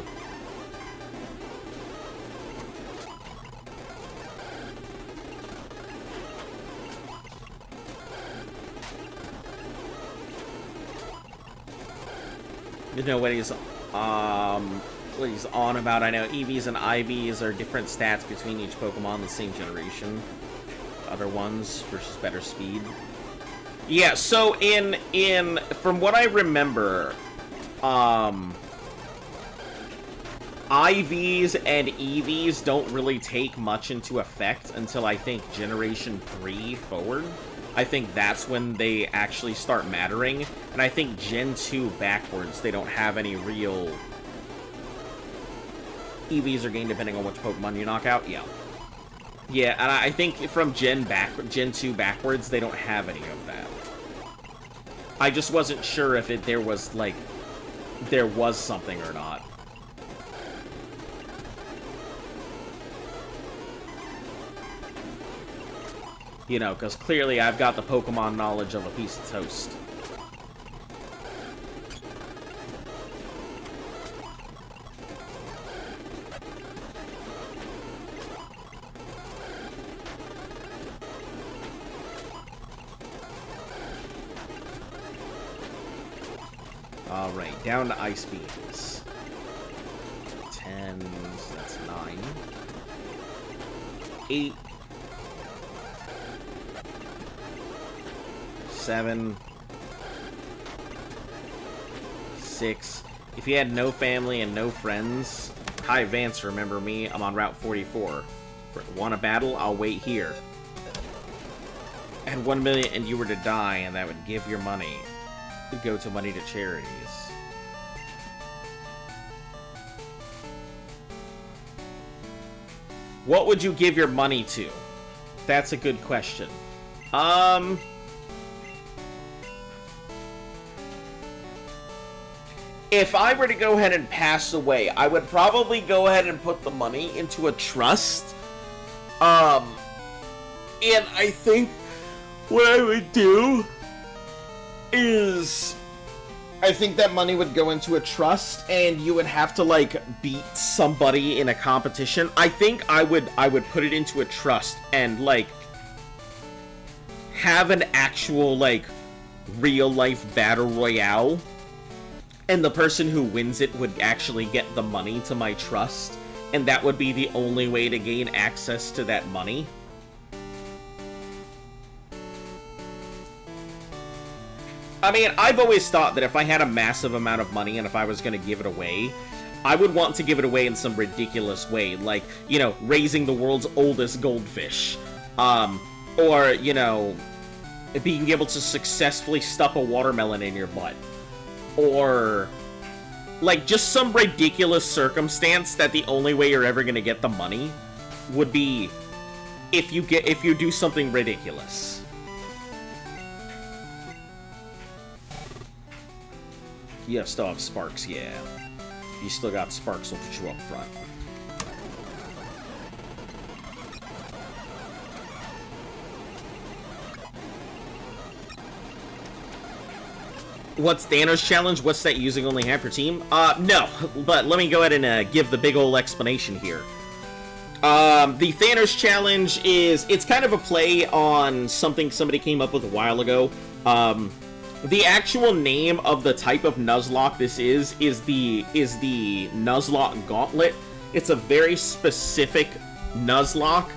You know what he's on about. I know EVs and IVs are different stats between each Pokemon in the same generation. Other ones versus better speed. Yeah, so in from what I remember, IVs and EVs don't really take much into effect until I think Generation 3 forward. I think that's when they actually start mattering. And I think Gen 2 backwards, they don't have any real EVs are gained depending on which Pokemon you knock out. Yeah. Yeah, and I think from Gen 2 backwards, they don't have any of that. I just wasn't sure if there was something or not. You know, because clearly I've got the Pokemon knowledge of a piece of toast. Alright, down to Ice Beams. 10, so that's 9. 8. 7. 6. If you had no family and no friends, hi Vance, remember me? I'm on Route 44. Want a battle? I'll wait here. And 1 million and you were to die, and that would give your money. Go to money to charities. What would you give your money to? That's a good question. If I were to go ahead and pass away, I would probably go ahead and put the money into a trust. And I think what I would do is, I think that money would go into a trust, and you would have to, like, beat somebody in a competition. I think I would put it into a trust and, like, have an actual, like, real-life battle royale, and the person who wins it would actually get the money to my trust, and that would be the only way to gain access to that money. I mean, I've always thought that if I had a massive amount of money and if I was going to give it away, I would want to give it away in some ridiculous way, like, you know, raising the world's oldest goldfish, or, you know, being able to successfully stuff a watermelon in your butt, or, like, just some ridiculous circumstance that the only way you're ever going to get the money would be if you do something ridiculous. You still have sparks, yeah. You still got sparks, will put you up front. What's Thanos challenge? What's that, using only half your team? No, but let me go ahead and give the big ol' explanation here. The Thanos challenge is, it's kind of a play on something somebody came up with a while ago. The actual name of the type of Nuzlocke this is the Nuzlocke Gauntlet. It's a very specific Nuzlocke,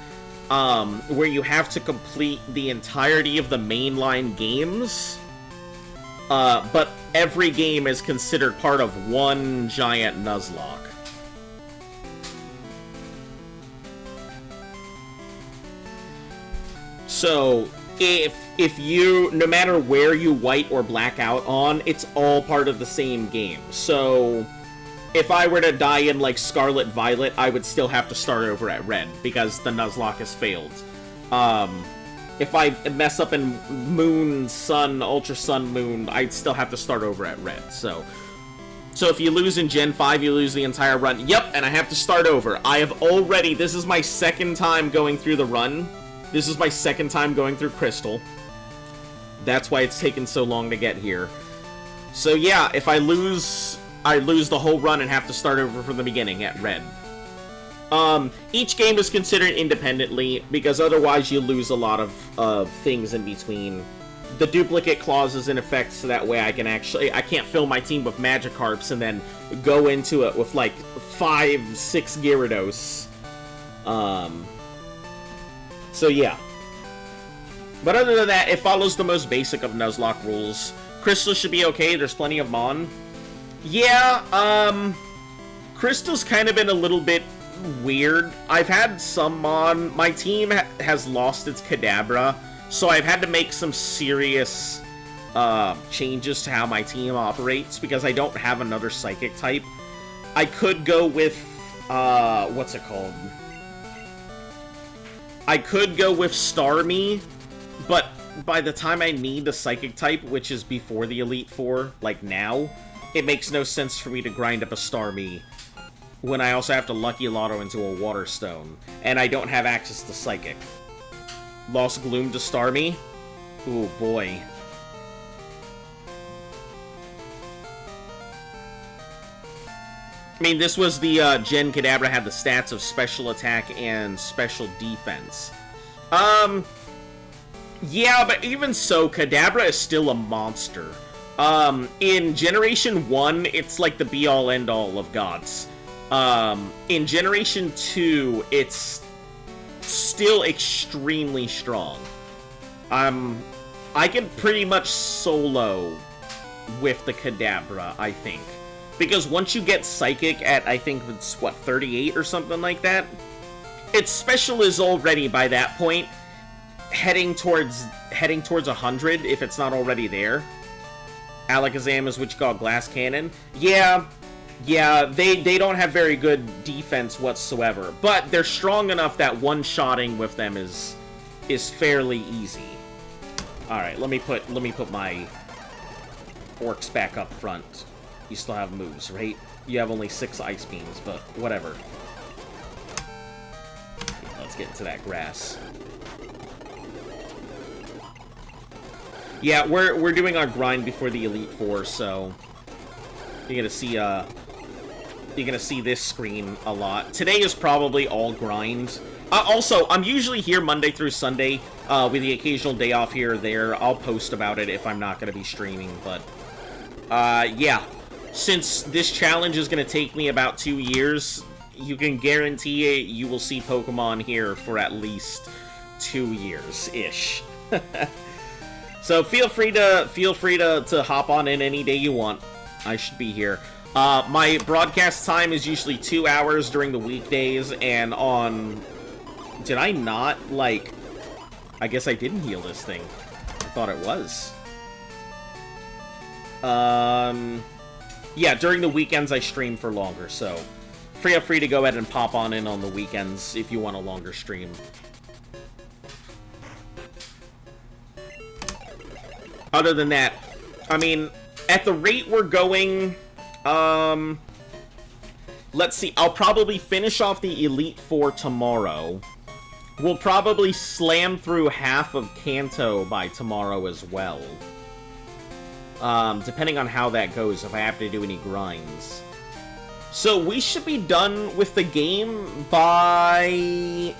where you have to complete the entirety of the mainline games, but every game is considered part of one giant Nuzlocke. So, if you, no matter where you white or black out on, it's all part of the same game. So, if I were to die in, like, Scarlet Violet, I would still have to start over at Red, because the Nuzlocke has failed. If I mess up in Moon, Sun, Ultra Sun, Moon, I'd still have to start over at Red, so if you lose in Gen 5, you lose the entire run. Yep, and I have to start over. I have already, this is my second time going through the run. This is my second time going through Crystal. That's why it's taken so long to get here. So yeah, if I lose the whole run and have to start over from the beginning at Red. Each game is considered independently, because otherwise you lose a lot of things in between. The duplicate clause is in effect, so that way I can't fill my team with Magikarps and then go into it with like 5-6 Gyarados. So yeah. But other than that, it follows the most basic of Nuzlocke rules. Crystal should be okay, there's plenty of Mon. Yeah, Crystal's kind of been a little bit weird. I've had some Mon. My team has lost its Kadabra, so I've had to make some serious changes to how my team operates, because I don't have another Psychic type. I could go with, what's it called? I could go with Starmie, but by the time I need the Psychic type, which is before the Elite Four, like now, it makes no sense for me to grind up a Starmie when I also have to Lucky Lotto into a Water Stone, and I don't have access to Psychic. Lost Gloom to Starmie? Ooh, boy. I mean, this was the Gen Kadabra had the stats of special attack and special defense. Yeah, but even so, Kadabra is still a monster. In Generation 1, it's like the be-all, end-all of gods. In Generation 2, it's still extremely strong. I can pretty much solo with the Kadabra, I think. Because once you get Psychic at, I think it's, what, 38 or something like that? Its special is already, by that point, heading towards 100, if it's not already there. Alakazam is what you call Glass Cannon. Yeah, they don't have very good defense whatsoever, but they're strong enough that one-shotting with them is fairly easy. Alright, let me put my orcs back up front. You still have moves, right? You have only 6 Ice Beams, but whatever. Let's get into that grass. Yeah, we're doing our grind before the Elite Four, so you're gonna see this screen a lot. Today is probably all grind. Also, I'm usually here Monday through Sunday, with the occasional day off here or there. I'll post about it if I'm not gonna be streaming, but yeah. Since this challenge is gonna take me about 2 years, you can guarantee it, you will see Pokemon here for at least 2 years-ish. So feel free to hop on in any day you want. I should be here. My broadcast time is usually 2 hours during the weekdays, and on... Did I not, like... I guess I didn't heal this thing. I thought it was. Yeah, during the weekends I stream for longer, so... Feel free to go ahead and pop on in on the weekends if you want a longer stream. Other than that, I mean, at the rate we're going, let's see, I'll probably finish off the Elite Four tomorrow. We'll probably slam through half of Kanto by tomorrow as well. Depending on how that goes, if I have to do any grinds. So we should be done with the game by...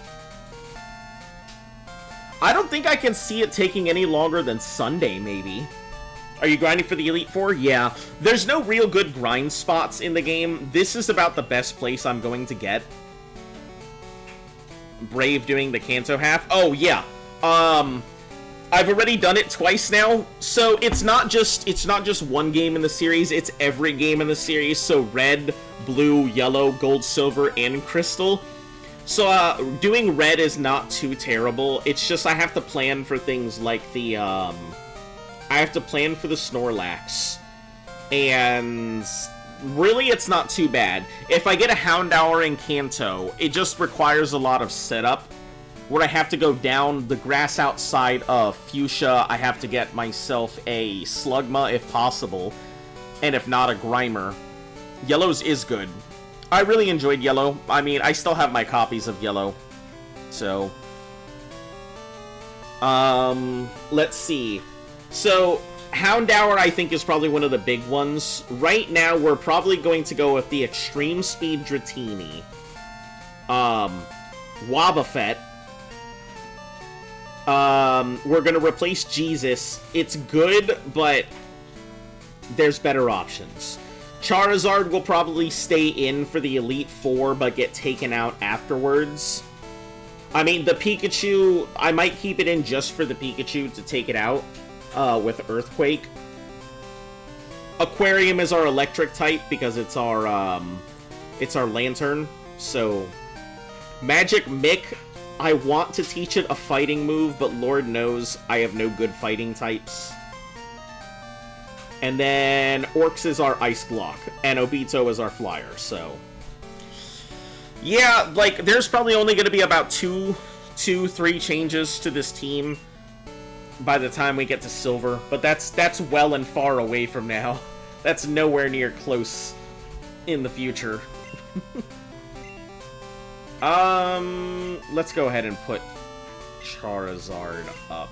I don't think I can see it taking any longer than Sunday, maybe. Are you grinding for the Elite Four? Yeah. There's no real good grind spots in the game. This is about the best place I'm going to get. Brave doing the Kanto half. Oh, yeah. I've already done it twice now. So it's not just one game in the series, it's every game in the series. So red, blue, yellow, gold, silver, and crystal. So, doing red is not too terrible. It's just I have to plan for things like the, I have to plan for the Snorlax. And really, it's not too bad. If I get a Houndour in Kanto, it just requires a lot of setup. Where I have to go down the grass outside of Fuchsia, I have to get myself a Slugma if possible. And if not, a Grimer. Yellow's is good. I really enjoyed Yellow. I mean, I still have my copies of Yellow. So... let's see. So, Houndour, I think, is probably one of the big ones. Right now, we're probably going to go with the Extreme Speed Dratini. Wobbuffet. We're gonna replace Jesus. It's good, but there's better options. Charizard will probably stay in for the Elite Four, but get taken out afterwards. I mean, the Pikachu, I might keep it in just for the Pikachu to take it out, with Earthquake. Aquarium is our electric type, because it's our Lantern, so... Magic Mick, I want to teach it a fighting move, but Lord knows I have no good fighting types. And then Orcs is our Ice Glock, and Obito is our Flyer, so... Yeah, like, there's probably only going to be about 3 changes to this team by the time we get to Silver, but that's well and far away from now. That's nowhere near close in the future. Let's go ahead and put Charizard up.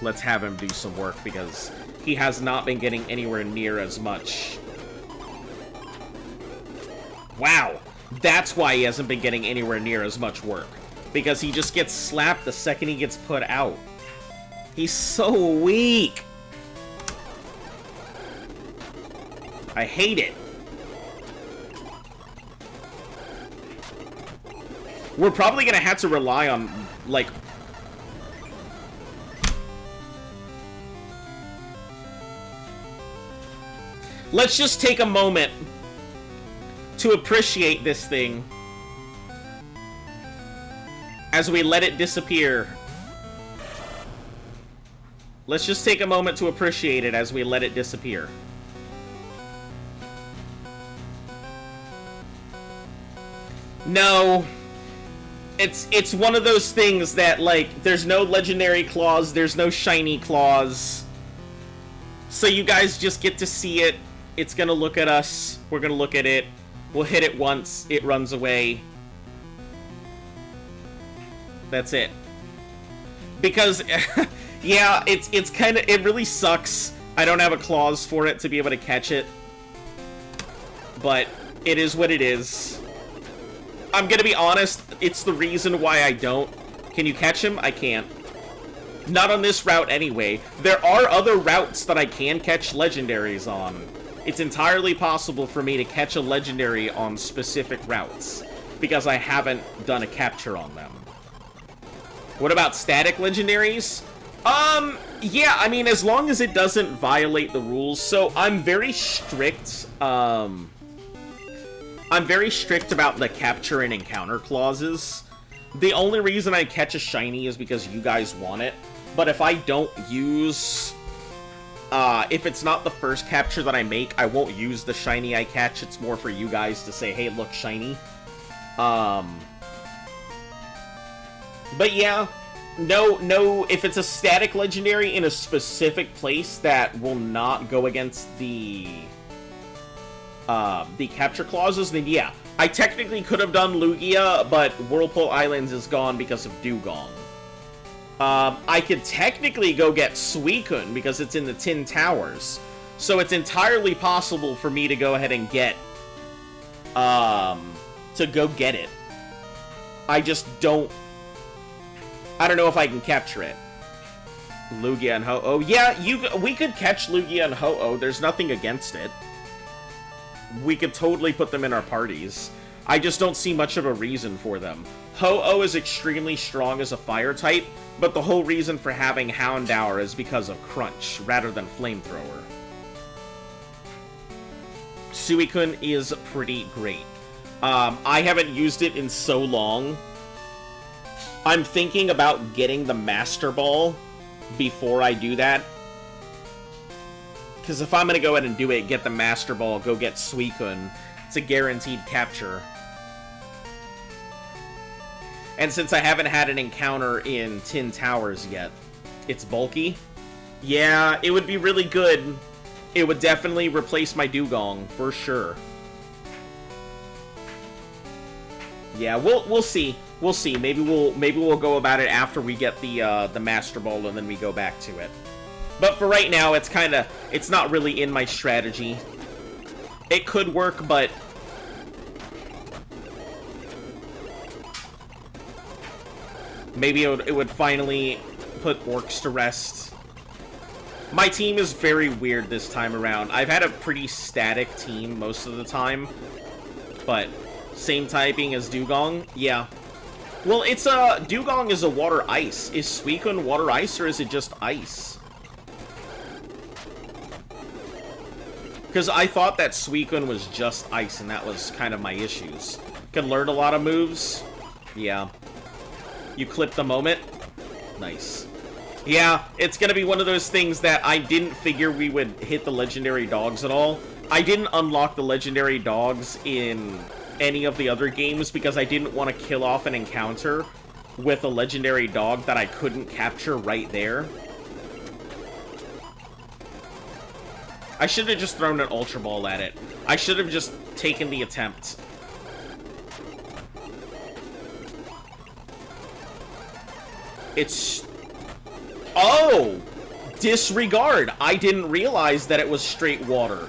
Let's have him do some work, because he has not been getting anywhere near as much. Wow! That's why he hasn't been getting anywhere near as much work. Because he just gets slapped the second he gets put out. He's so weak! I hate it. We're probably gonna have to rely on, like... Let's just take a moment to appreciate this thing as we let it disappear. Let's just take a moment to appreciate it as we let it disappear. No. It's one of those things that, like, there's no legendary claws, there's no shiny claws. So you guys just get to see it. It's gonna look at us. We're gonna look at it. We'll hit it once. It runs away. That's it. Because Yeah, it's kind of... It really sucks. I don't have a clause for it to be able to catch it. But it is what it is. I'm gonna be honest, it's the reason why I don't. Can you catch him? I can't. Not on this route anyway. There are other routes that I can catch legendaries on. It's entirely possible for me to catch a legendary on specific routes, because I haven't done a capture on them. What about static legendaries? Yeah, I mean, as long as it doesn't violate the rules. So I'm very strict, I'm very strict about the capture and encounter clauses. The only reason I catch a shiny is because you guys want it. But if I don't use... if it's not the first capture that I make, I won't use the shiny I catch. It's more for you guys to say, hey, look, shiny. But yeah, no, if it's a static legendary in a specific place that will not go against the capture clauses, then yeah. I technically could have done Lugia, but Whirlpool Islands is gone because of Dugong. I could technically go get Suicune because it's in the Tin Towers. So it's entirely possible for me to go ahead and get, to go get it. I just don't... I don't know if I can capture it. Lugia and Ho-Oh. Yeah, we could catch Lugia and Ho-Oh. There's nothing against it. We could totally put them in our parties. I just don't see much of a reason for them. Ho-Oh is extremely strong as a fire type, but the whole reason for having Houndour is because of Crunch, rather than Flamethrower. Suicune is pretty great. I haven't used it in so long. I'm thinking about getting the Master Ball before I do that. Because if I'm going to go ahead and do it, get the Master Ball, go get Suicune, it's a guaranteed capture. And since I haven't had an encounter in Tin Towers yet, it's bulky. Yeah, it would be really good. It would definitely replace my Dugong, for sure. Yeah, we'll see. We'll see. Maybe we'll go about it after we get the Master Ball, and then we go back to it. But for right now, it's not really in my strategy. It could work, but maybe it would finally put orcs to rest. My team is very weird this time around. I've had a pretty static team most of the time, but same typing as Dugong, yeah. Well, Dugong is a water ice. Is Suicune water ice, or is it just ice? Because I thought that Suicune was just ice, and that was kind of my issues. Can learn a lot of moves. Yeah. You clip the moment. Nice. Yeah, it's gonna be one of those things that I didn't figure we would hit the legendary dogs at all. I didn't unlock the legendary dogs in any of the other games because I didn't want to kill off an encounter with a legendary dog that I couldn't capture right there. I should have just thrown an Ultra Ball at it. I should have just taken the attempt. It's... Oh! Disregard! I didn't realize that it was straight water.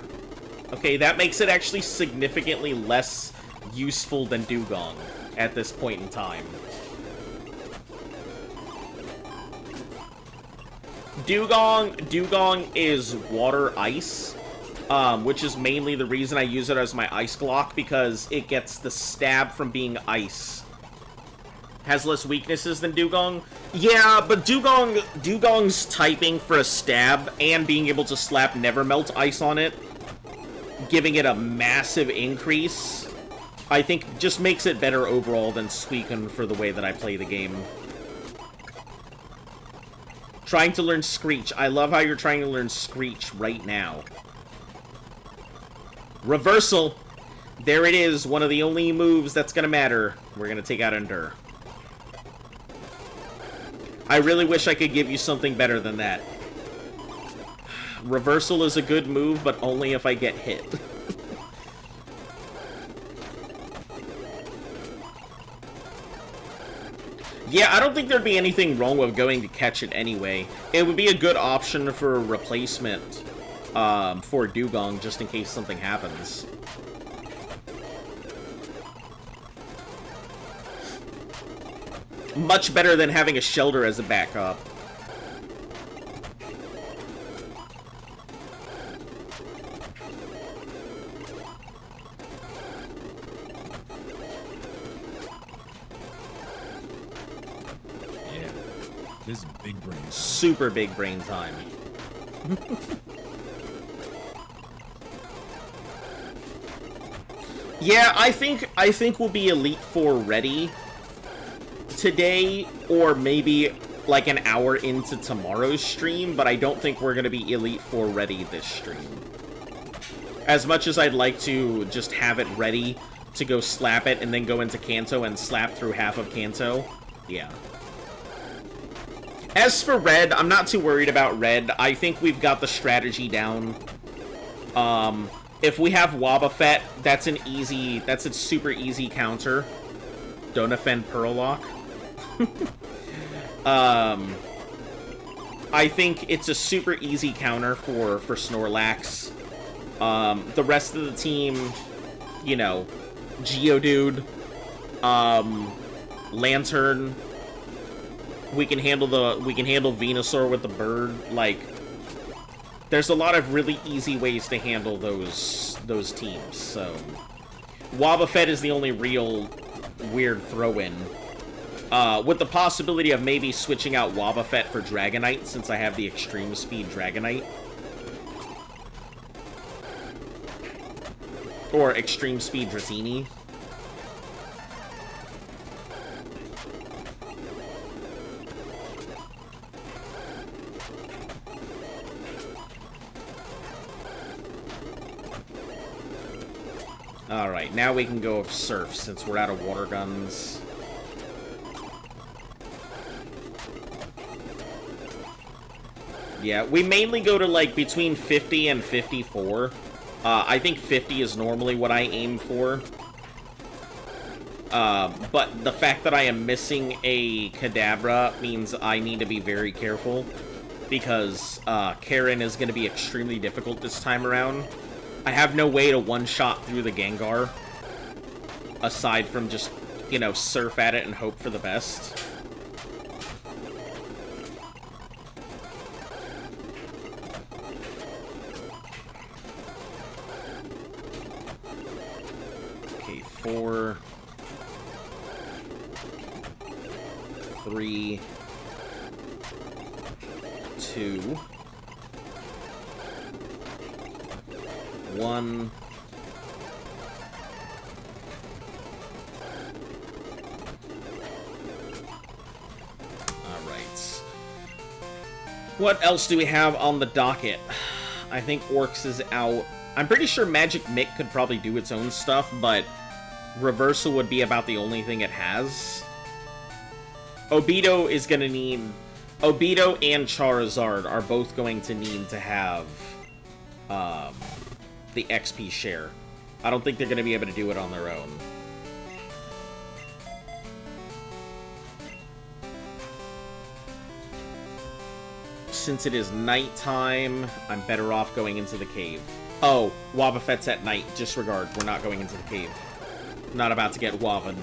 Okay, that makes it actually significantly less useful than Dugong at this point in time. Dugong is water ice, which is mainly the reason I use it as my ice Glock, because it gets the stab from being ice. Has less weaknesses than Dugong. Yeah, but Dugong's typing for a stab and being able to slap Nevermelt ice on it, giving it a massive increase, I think just makes it better overall than Suicune for the way that I play the game. Trying to learn Screech. I love how you're trying to learn Screech right now. Reversal. There it is. One of the only moves that's gonna matter. We're gonna take out Endure. I really wish I could give you something better than that. Reversal is a good move, but only if I get hit. Yeah, I don't think there'd be anything wrong with going to catch it anyway. It would be a good option for a replacement for Dugong, just in case something happens. Much better than having a Shelter as a backup. Yeah, this is big brain. Super big brain time. Yeah, I think we'll be Elite Four ready today, or maybe like an hour into tomorrow's stream, but I don't think we're going to be Elite Four ready this stream. As much as I'd like to just have it ready to go slap it and then go into Kanto and slap through half of Kanto, yeah. As for Red, I'm not too worried about Red. I think we've got the strategy down. If we have Wobbuffet, that's a super easy counter. Don't offend Pearlock. I think it's a super easy counter for Snorlax. The rest of the team, you know, Geodude, Lantern. We can handle Venusaur with the bird. Like, there's a lot of really easy ways to handle those teams. So, Wobbuffet is the only real weird throw-in. With the possibility of maybe switching out Wobbuffet for Dragonite, since I have the Extreme Speed Dragonite. Or Extreme Speed Dratini. Alright, now we can go with Surf, since we're out of water guns. Yeah, we mainly go to, like, between 50 and 54. I think 50 is normally what I aim for. But the fact that I am missing a Kadabra means I need to be very careful. Because, Karen is going to be extremely difficult this time around. I have no way to one-shot through the Gengar. Aside from just, you know, surf at it and hope for the best. Okay, 4... 3... 2... 1... Alright. What else do we have on the docket? I think Orcs is out. I'm pretty sure Magic Mick could probably do its own stuff, but Reversal would be about the only thing it has. Obito is gonna need... Obito and Charizard are both going to need to have the XP share. I don't think they're going to be able to do it on their own. Since it is nighttime, I'm better off going into the cave. Oh, Wobbuffet's at night. Disregard. We're not going into the cave. Not about to get Wobbin.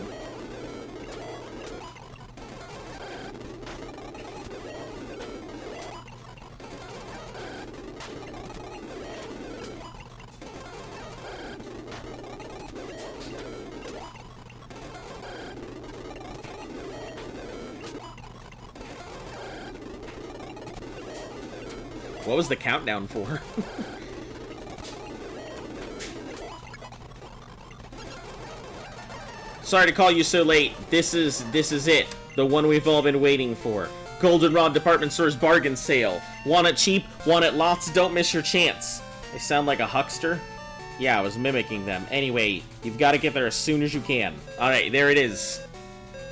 What was the countdown for? Sorry to call you so late. This is it. The one we've all been waiting for. Goldenrod Department Store's bargain sale. Want it cheap? Want it lots? Don't miss your chance. They sound like a huckster? Yeah, I was mimicking them. Anyway, you've got to get there as soon as you can. Alright, there it is.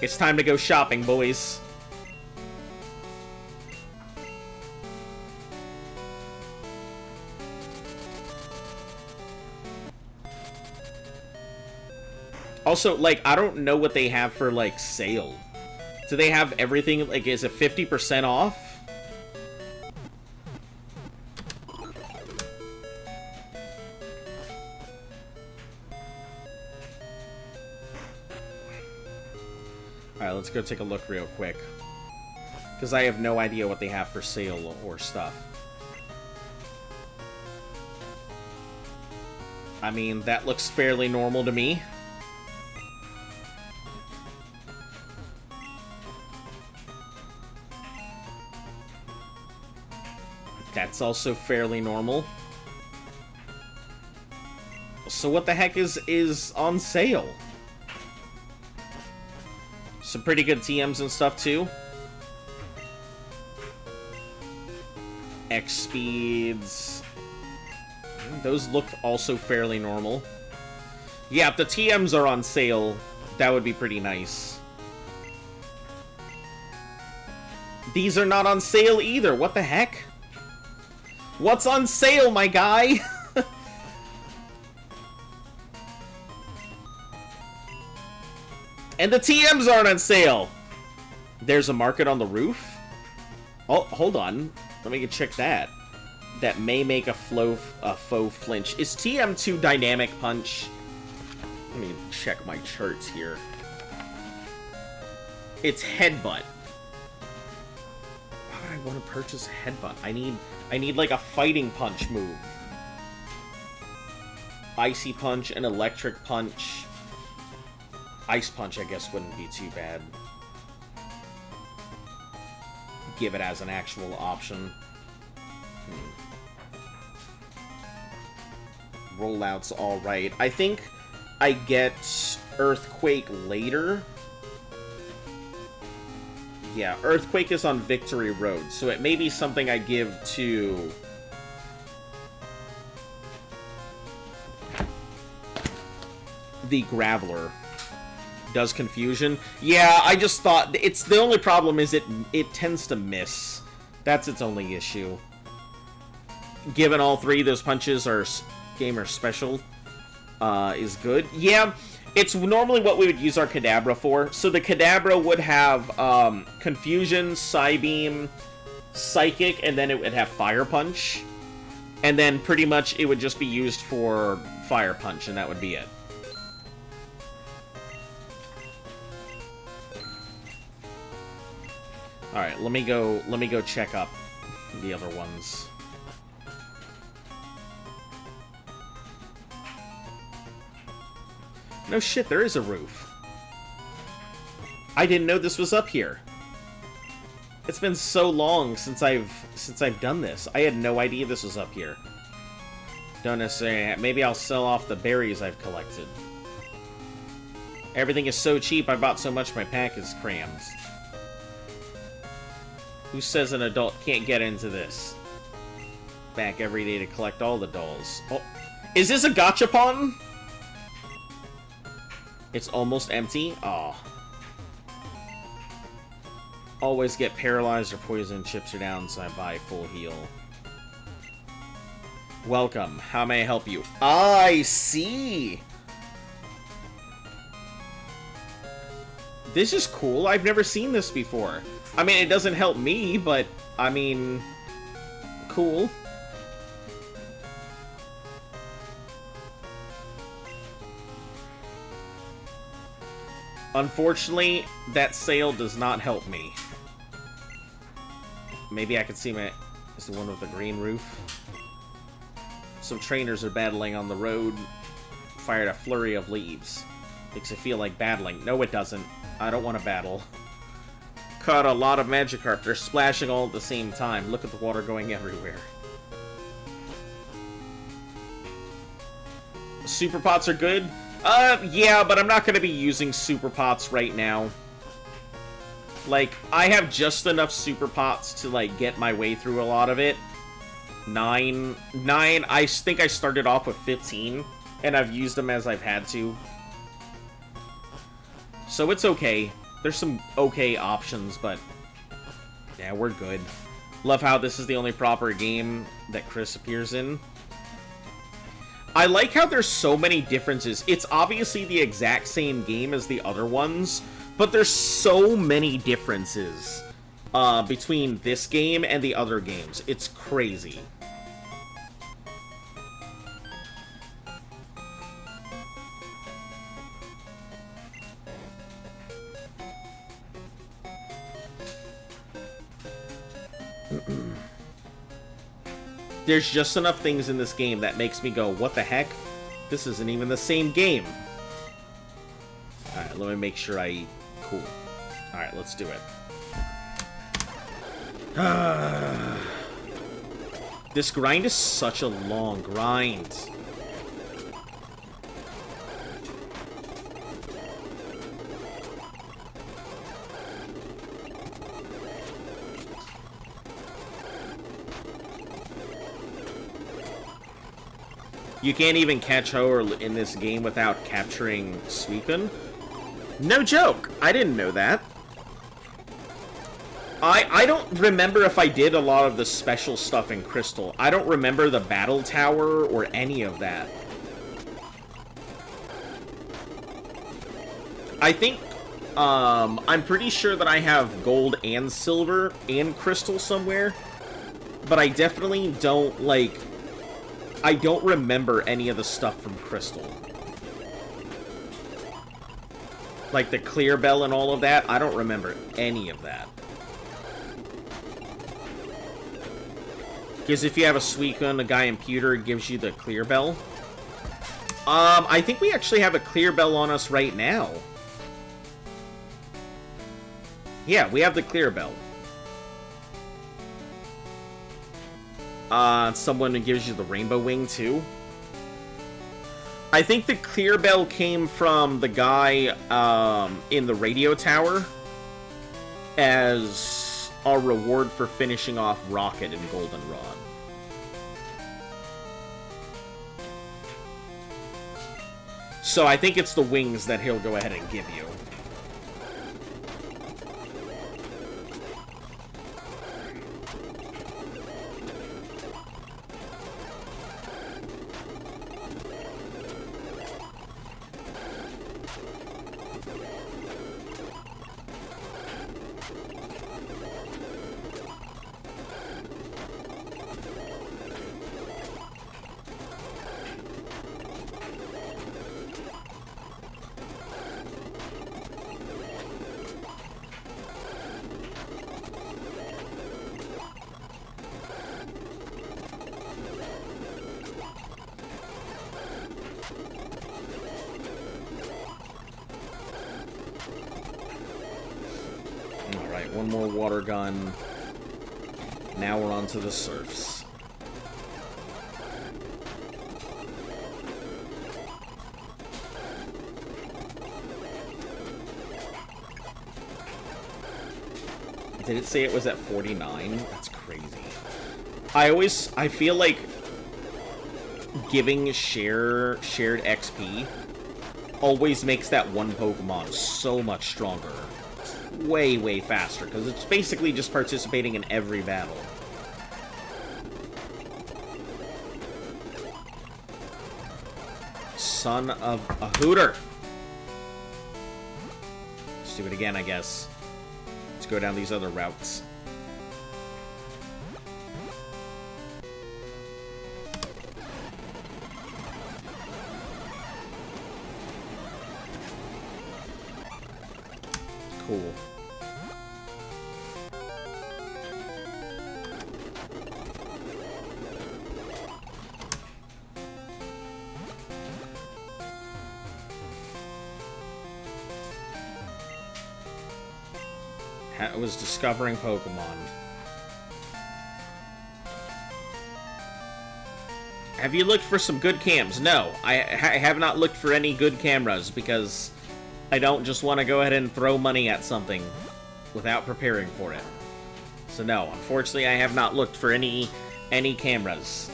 It's time to go shopping, boys. Also, like, I don't know what they have for, like, sale Do they have everything, like, is it 50% off? Alright, let's go take a look real quick. Because I have no idea what they have for sale or stuff. I mean, that looks fairly normal to me. That's also fairly normal. So what the heck is on sale? Some pretty good TMs and stuff, too. X speeds. Those look also fairly normal. Yeah, if the TMs are on sale, that would be pretty nice. These are not on sale either. What the heck? What's on sale, my guy? And the TMs aren't on sale. There's a market on the roof? Oh, hold on. Let me check that. That may make a faux flinch. Is TM2 dynamic punch? Let me check my charts here. It's headbutt. Why would I want to purchase headbutt? I need like a fighting punch move. Icy punch and electric punch. Ice punch, I guess, wouldn't be too bad. Give it as an actual option. Rollout's alright. I think I get Earthquake later. Yeah, Earthquake is on Victory Road, so it may be something I give to... the Graveler. Does confusion. Yeah, I just thought... it's the only problem is it tends to miss. That's its only issue. Given all three of those punches are gamer special, is good. Yeah, it's normally what we would use our Kadabra for. So the Kadabra would have Confusion, Psybeam, Psychic, and then it would have Fire Punch. And then pretty much it would just be used for Fire Punch, and that would be it. Alright, let me go check up the other ones. No shit, there is a roof. I didn't know this was up here. It's been so long since I've done this. I had no idea this was up here. Don't necessarily. Maybe I'll sell off the berries I've collected. Everything is so cheap, I bought so much my pack is crammed. Who says an adult can't get into this? Back every day to collect all the dolls. Oh, is this a gachapon? It's almost empty? Aw. Always get paralyzed or poison chips you down, so I buy full heal. Welcome. How may I help you? I see! This is cool. I've never seen this before. I mean, it doesn't help me, but, I mean, cool. Unfortunately, that sale does not help me. Maybe I can see my... Is the one with the green roof? Some trainers are battling on the road. Fired a flurry of leaves. Makes it feel like battling. No, it doesn't. I don't want to battle. Caught a lot of Magikarp. They're splashing all at the same time. Look at the water going everywhere. Super Pots are good? Yeah, but I'm not going to be using Super Pots right now. Like, I have just enough Super Pots to, like, get my way through a lot of it. 9, I think I started off with 15, and I've used them as I've had to. So it's okay. There's some okay options, but yeah, we're good. Love how this is the only proper game that Chris appears in. I like how there's so many differences. It's obviously the exact same game as the other ones, but there's so many differences between this game and the other games. It's crazy. There's just enough things in this game that makes me go, what the heck? This isn't even the same game. Alright, let me make sure I... Cool. Alright, let's do it. This grind is such a long grind. You can't even catch Ho in this game without capturing Sweepin'. No joke! I didn't know that. I don't remember if I did a lot of the special stuff in Crystal. I don't remember the battle tower or any of that. I think, I'm pretty sure that I have gold and silver and crystal somewhere. But I definitely don't, like... I don't remember any of the stuff from Crystal. Like the clear bell and all of that, I don't remember any of that. Because if you have a Suicune, a guy in pewter, it gives you the clear bell. I think we actually have a clear bell on us right now. Yeah, we have the clear bell. Someone who gives you the rainbow wing, too. I think the clear bell came from the guy, in the radio tower as a reward for finishing off Rocket and Goldenrod. So I think it's the wings that he'll go ahead and give you. One more water gun. Now we're on to the surfs. Did it say it was at 49? That's crazy. I feel like giving shared XP always makes that one Pokemon so much stronger. Way, way faster, because it's basically just participating in every battle. Son of a hooter! Let's do it again, I guess. Let's go down these other routes. Cool. It was discovering Pokemon. Have you looked for some good cams? No, I have not looked for any good cameras because I don't just want to go ahead and throw money at something without preparing for it. So no, unfortunately I have not looked for any cameras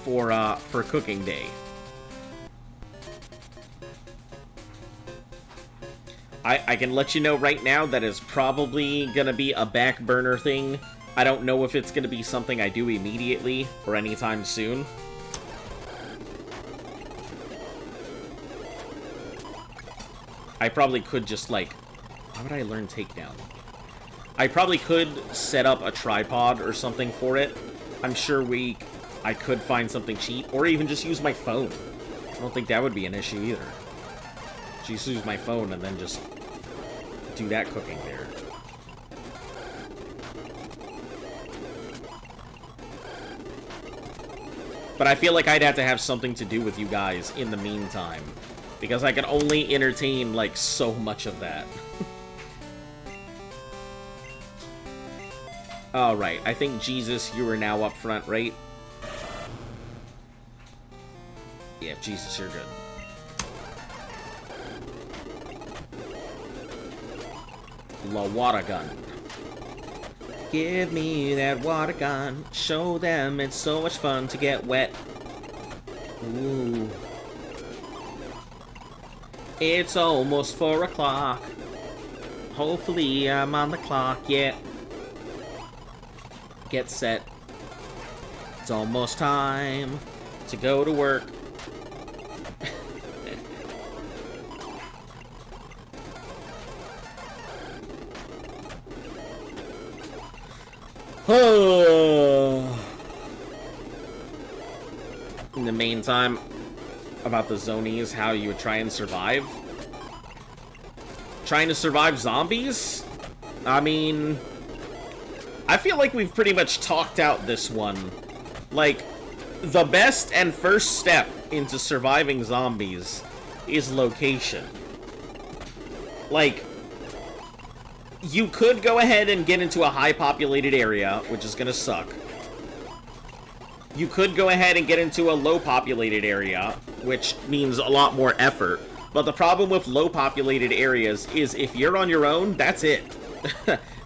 for cooking day. I can let you know right now that is probably gonna be a back burner thing I don't know if it's going to be something I do immediately or anytime soon. I probably could just, like... How would I learn takedown? I probably could set up a tripod or something for it. I'm sure I could find something cheap, or even just use my phone. I don't think that would be an issue either. Just use my phone and then just do that cooking there. But I feel like I'd have to have something to do with you guys in the meantime, because I can only entertain, like, so much of that. Alright, I think, Jesus, you are now up front, right? Yeah, Jesus, you're good. La water gun. Give me that water gun. Show them it's so much fun to get wet. Ooh. It's almost 4 o'clock. Hopefully I'm on the clock, yeah. Get set. It's almost time to go to work. In the meantime, about the zonies, how you would try and survive. Trying to survive zombies? I mean, I feel like we've pretty much talked out this one. Like, the best and first step into surviving zombies is location. Like, you could go ahead and get into a high-populated area, which is gonna suck. You could go ahead and get into a low-populated area, which means a lot more effort. But the problem with low-populated areas is if you're on your own, that's it.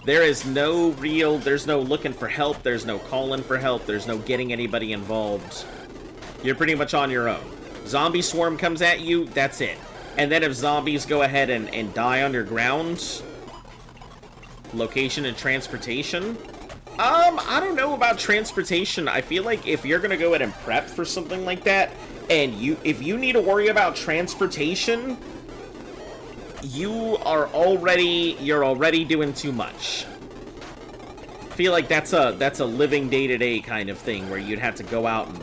There's no looking for help, there's no calling for help, there's no getting anybody involved. You're pretty much on your own. Zombie swarm comes at you, that's it. And then if zombies go ahead and die on your ground, location and transportation? I don't know about transportation. I feel like if you're gonna go ahead and prep for something like that, and if you need to worry about transportation, you're already doing too much. I feel like that's a living day-to-day kind of thing where you'd have to go out and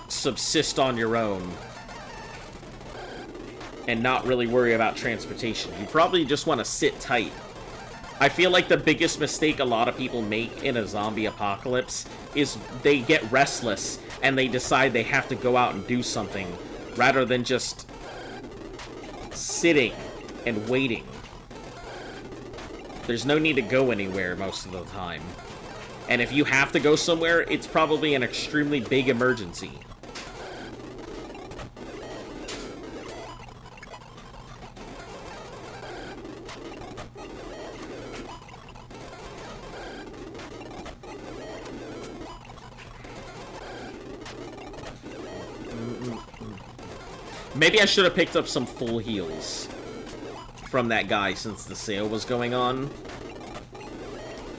subsist on your own and not really worry about transportation. You probably just want to sit tight. I feel like the biggest mistake a lot of people make in a zombie apocalypse is they get restless and they decide they have to go out and do something rather than just sitting and waiting. There's no need to go anywhere most of the time. And if you have to go somewhere, it's probably an extremely big emergency. Maybe I should have picked up some full heals from that guy since the sale was going on.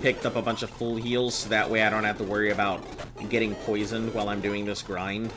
Picked up a bunch of full heals so that way I don't have to worry about getting poisoned while I'm doing this grind.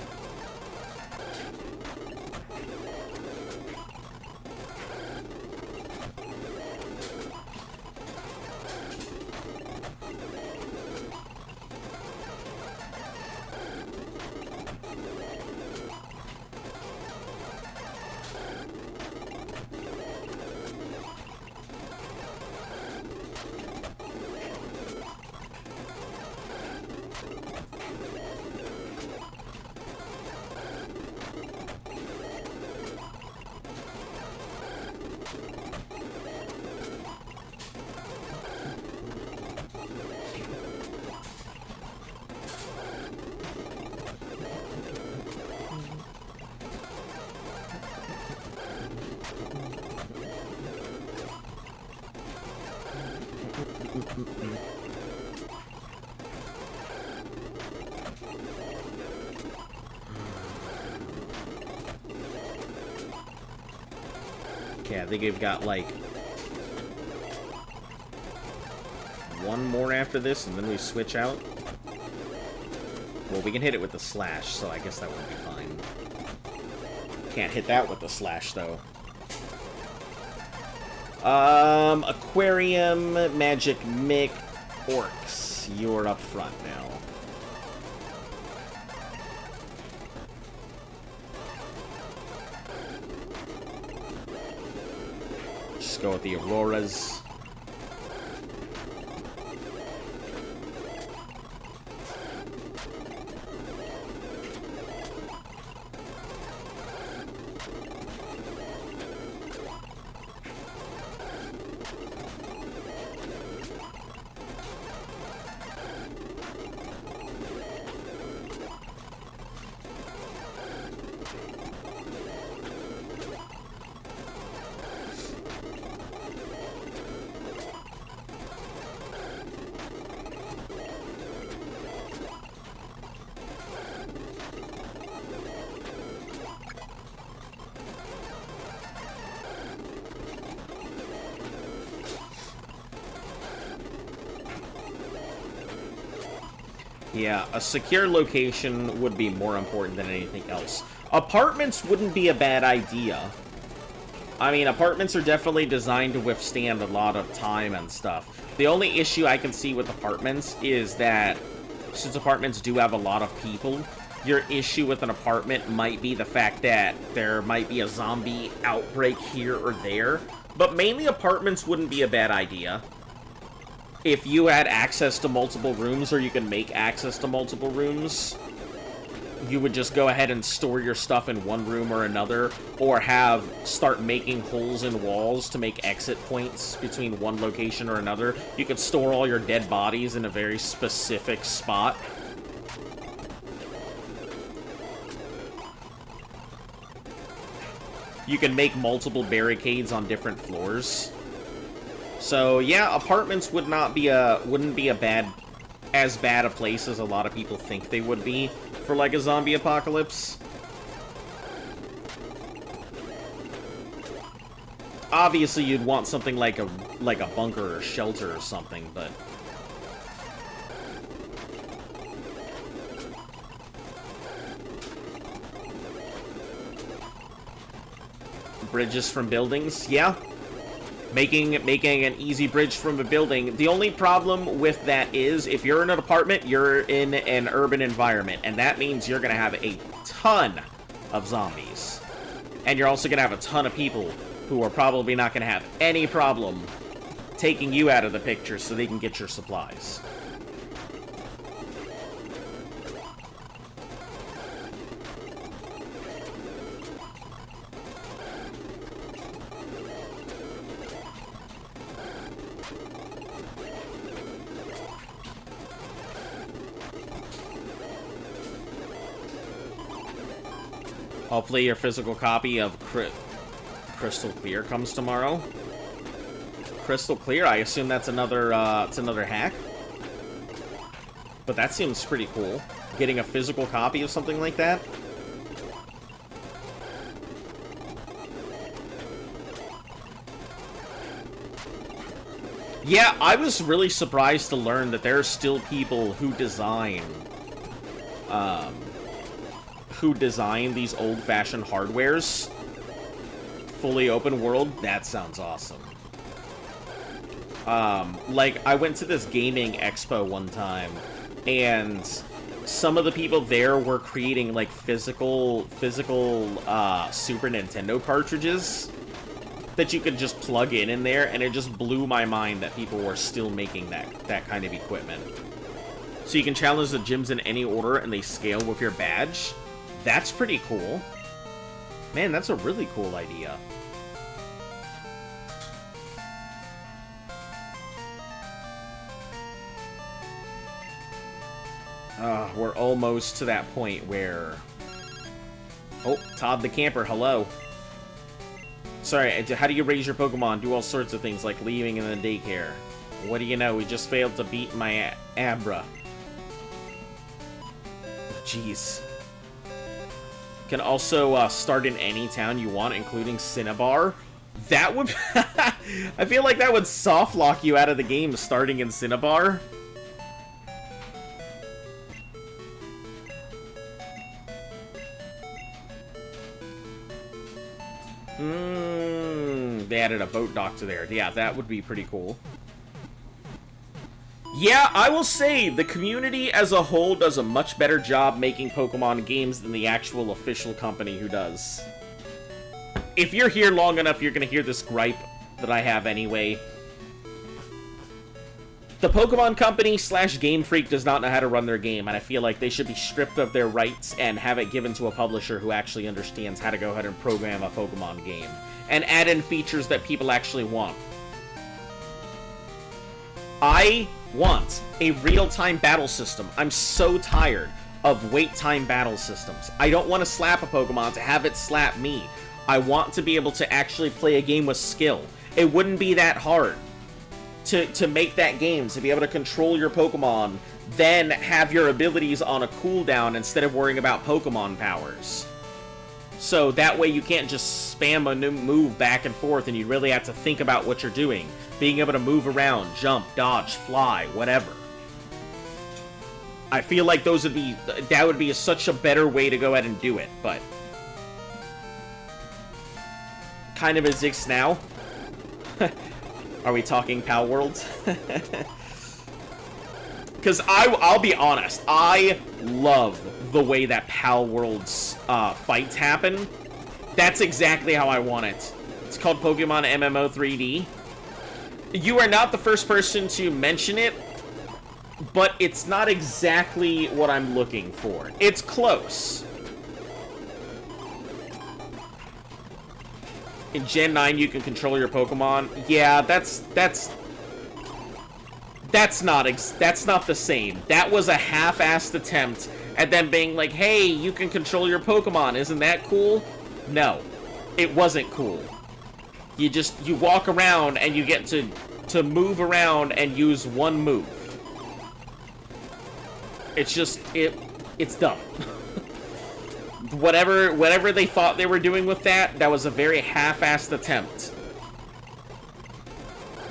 Okay, I think we've got, like, one more after this, and then we switch out. Well, we can hit it with the slash, so I guess that would be fine. Can't hit that with the slash, though. Aquarium, Magic Mick, Orcs. You're up front now. Just go with the Auroras. Yeah, a secure location would be more important than anything else. Apartments wouldn't be a bad idea. I mean, apartments are definitely designed to withstand a lot of time and stuff. The only issue I can see with apartments is that, since apartments do have a lot of people, your issue with an apartment might be the fact that there might be a zombie outbreak here or there. But mainly apartments wouldn't be a bad idea. If you had access to multiple rooms, or you can make access to multiple rooms, you would just go ahead and store your stuff in one room or another, or start making holes in walls to make exit points between one location or another. You could store all your dead bodies in a very specific spot. You can make multiple barricades on different floors. So yeah, apartments wouldn't be as bad a place as a lot of people think they would be for like a zombie apocalypse. Obviously, you'd want something like a bunker or shelter or something, but bridges from buildings, yeah. Making an easy bridge from a building. The only problem with that is, if you're in an apartment, you're in an urban environment, and that means you're going to have a ton of zombies. And you're also going to have a ton of people who are probably not going to have any problem taking you out of the picture so they can get your supplies. Hopefully your physical copy of Crystal Clear comes tomorrow. Crystal Clear? I assume that's another hack. But that seems pretty cool. Getting a physical copy of something like that. Yeah, I was really surprised to learn that there are still people who design these old-fashioned hardwares. Fully open world? That sounds awesome. Like, I went to this gaming expo one time, and some of the people there were creating, like, physical Super Nintendo cartridges that you could just plug in there, and it just blew my mind that people were still making that kind of equipment. So you can challenge the gyms in any order, and they scale with your badge. That's pretty cool. Man, that's a really cool idea. We're almost to that point where... Oh, Todd the Camper, hello. Sorry, how do you raise your Pokemon? Do all sorts of things, like leaving in the daycare. What do you know? We just failed to beat my Abra. Jeez. Can also start in any town you want, including Cinnabar. That would... I feel like that would soft lock you out of the game starting in Cinnabar. They added a boat dock to there. Yeah, that would be pretty cool. Yeah, I will say the community as a whole does a much better job making Pokemon games than the actual official company who does. If you're here long enough, you're going to hear this gripe that I have anyway. The Pokemon Company / Game Freak does not know how to run their game, and I feel like they should be stripped of their rights and have it given to a publisher who actually understands how to go ahead and program a Pokemon game, and add in features that people actually want. I want a real-time battle system. I'm so tired of wait-time battle systems. I don't want to slap a Pokemon to have it slap me. I want to be able to actually play a game with skill. It wouldn't be that hard to make that game, to be able to control your Pokemon, then have your abilities on a cooldown instead of worrying about Pokemon powers. So that way you can't just spam a new move back and forth and you really have to think about what you're doing. Being able to move around, jump, dodge, fly, whatever. I feel like that would be such a better way to go ahead and do it, but kind of exists now. Are we talking Pal World? Because I'll be honest, I love the way that Pal World's fights happen. That's exactly how I want it. It's called Pokemon MMO 3D. You are not the first person to mention it, but it's not exactly what I'm looking for. It's close. In Gen 9, you can control your Pokemon. Yeah, that's not the same. That was a half-assed attempt at them being like, hey, you can control your Pokemon. Isn't that cool? No, it wasn't cool. You walk around and you get to move around and use one move. It's just, it's dumb. Whatever they thought they were doing with that was a very half-assed attempt.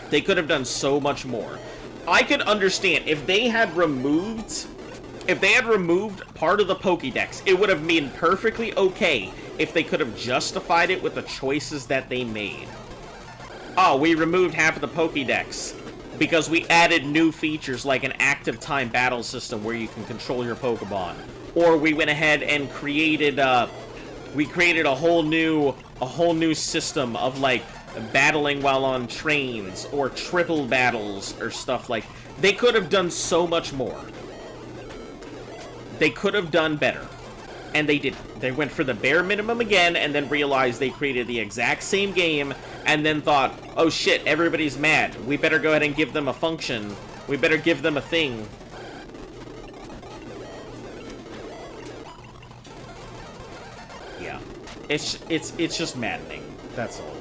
They could have done so much more. I could understand if they had removed part of the Pokédex, it would have been perfectly okay if they could have justified it with the choices that they made. Oh, we removed half of the Pokédex because we added new features like an active time battle system where you can control your Pokemon. Or we went ahead and created a whole new system of like battling while on trains or triple battles or stuff like. They could have done so much more. They could have done better. And they didn't. They went for the bare minimum again and then realized they created the exact same game and then thought, oh shit, everybody's mad. We better go ahead and give them a function. We better give them a thing. Yeah. It's just maddening. That's all.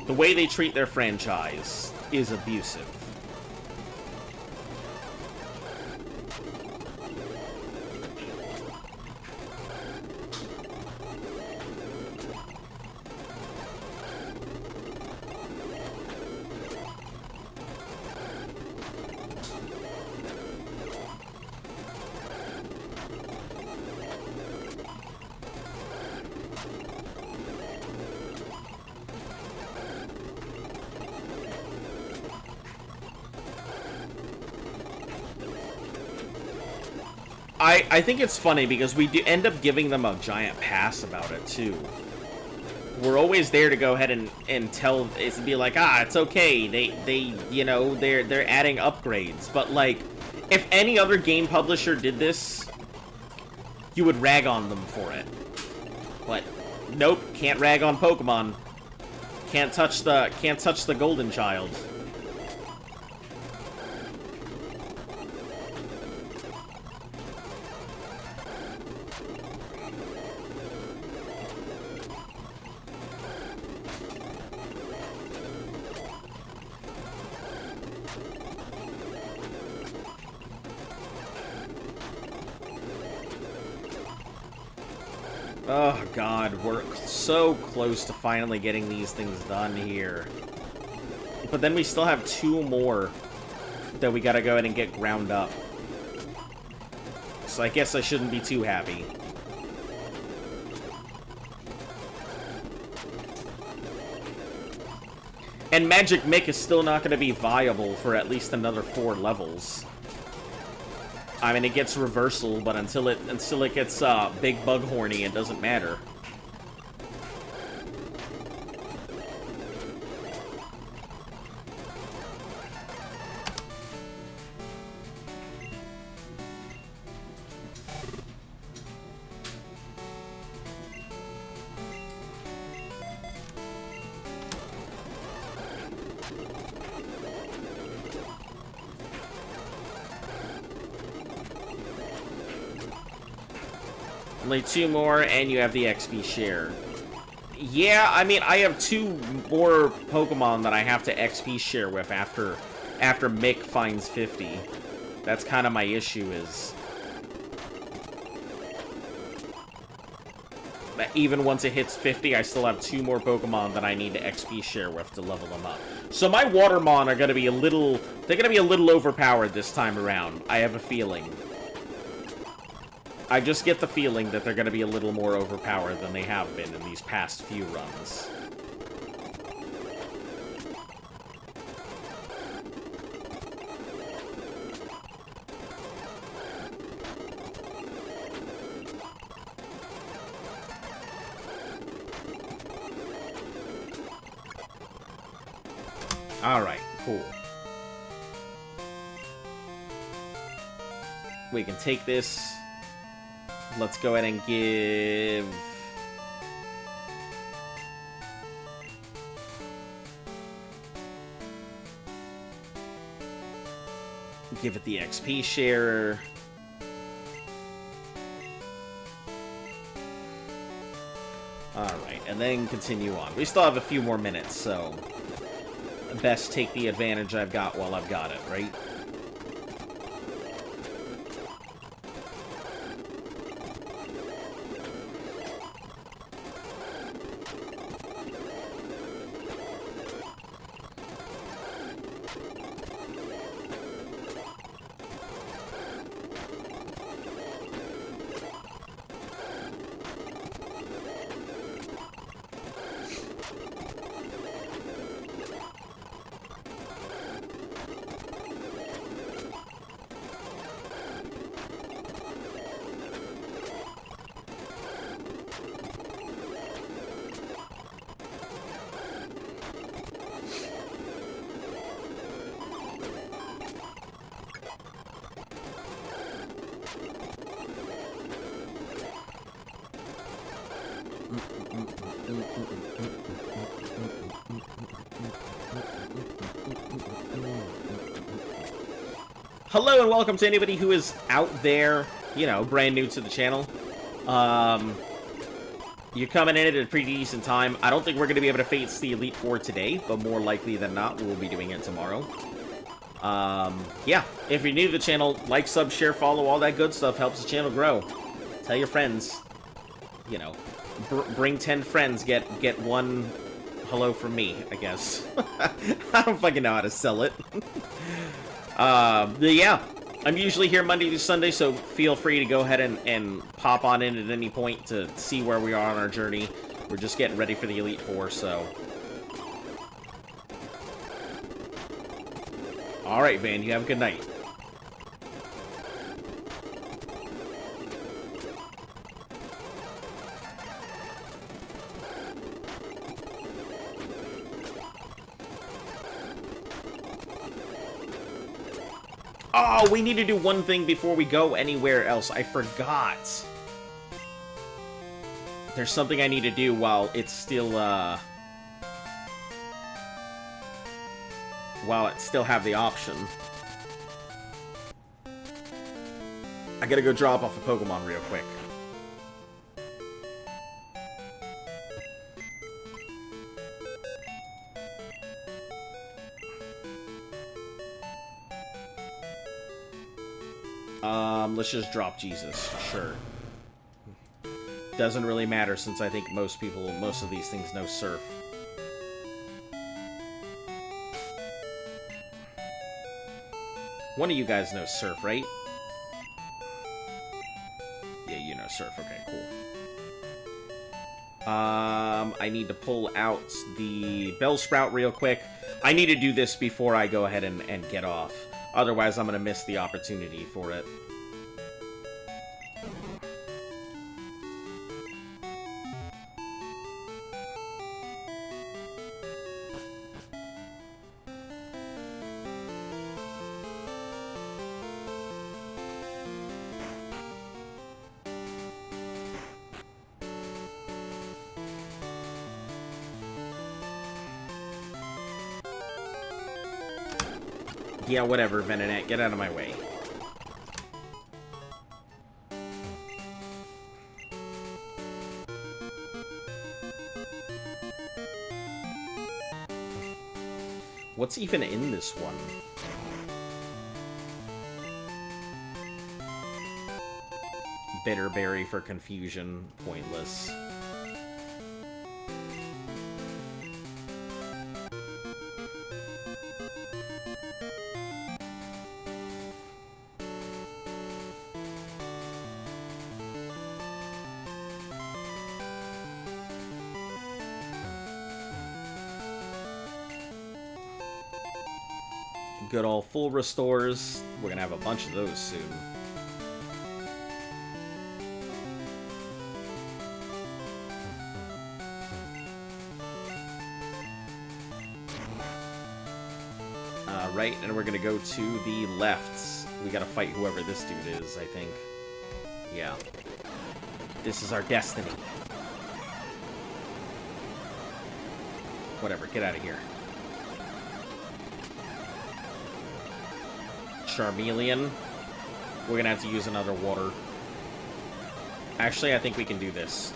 The way they treat their franchise is abusive. I think it's funny because we do end up giving them a giant pass about it too. We're always there to go ahead and tell it to be like, it's okay. They're adding upgrades, but like, if any other game publisher did this, you would rag on them for it. But nope, can't rag on Pokemon. Can't touch the Golden Child. Oh god, we're so close to finally getting these things done here. But then we still have 2 more that we gotta go ahead and get ground up. So I guess I shouldn't be too happy. And Magic Mick is still not gonna be viable for at least another 4 levels. I mean, it gets reversal, but until it gets big bug horny, it doesn't matter. Only 2 more, and you have the XP share. Yeah, I mean, I have 2 more Pokemon that I have to XP share with after Mick finds 50. That's kind of my issue, is that even once it hits 50, I still have 2 more Pokemon that I need to XP share with to level them up. So my Watermon are going to be they're going to be a little overpowered this time around. I have a feeling. I just get the feeling that they're going to be a little more overpowered than they have been in these past few runs. Alright, cool. We can take this. Let's go ahead and give... Give it the XP share. Alright, and then continue on. We still have a few more minutes, so... Best take the advantage I've got while I've got it, right? Hello and welcome to anybody who is out there, you know, brand new to the channel. You're coming in at a pretty decent time. I don't think we're going to be able to face the Elite Four today, but more likely than not, we'll be doing it tomorrow. Yeah, if you're new to the channel, like, sub, share, follow, all that good stuff helps the channel grow. Tell your friends, you know, bring 10 friends, get 1 hello from me, I guess. I don't fucking know how to sell it. But yeah, I'm usually here Monday through Sunday, so feel free to go ahead and pop on in at any point to see where we are on our journey. We're just getting ready for the Elite Four, so... Alright, Van, you have a good night. Oh, we need to do one thing before we go anywhere else. I forgot. There's something I need to do while it's still, while it still have the option. I gotta go drop off a Pokemon real quick. Let's just drop Jesus, sure. Doesn't really matter since I think most of these things know Surf. One of you guys knows Surf, right? Yeah, you know Surf. Okay, cool. I need to pull out the Bellsprout real quick. I need to do this before I go ahead and get off. Otherwise, I'm going to miss the opportunity for it. Yeah, whatever, Venonat. Get out of my way. What's even in this one? Bitterberry for confusion. Pointless. Good old full restores. We're gonna have a bunch of those soon. Right, and we're gonna go to the left. We gotta fight whoever this dude is, I think. Yeah. This is our destiny. Whatever, get out of here. Charmeleon. We're gonna have to use another water. Actually, I think we can do this.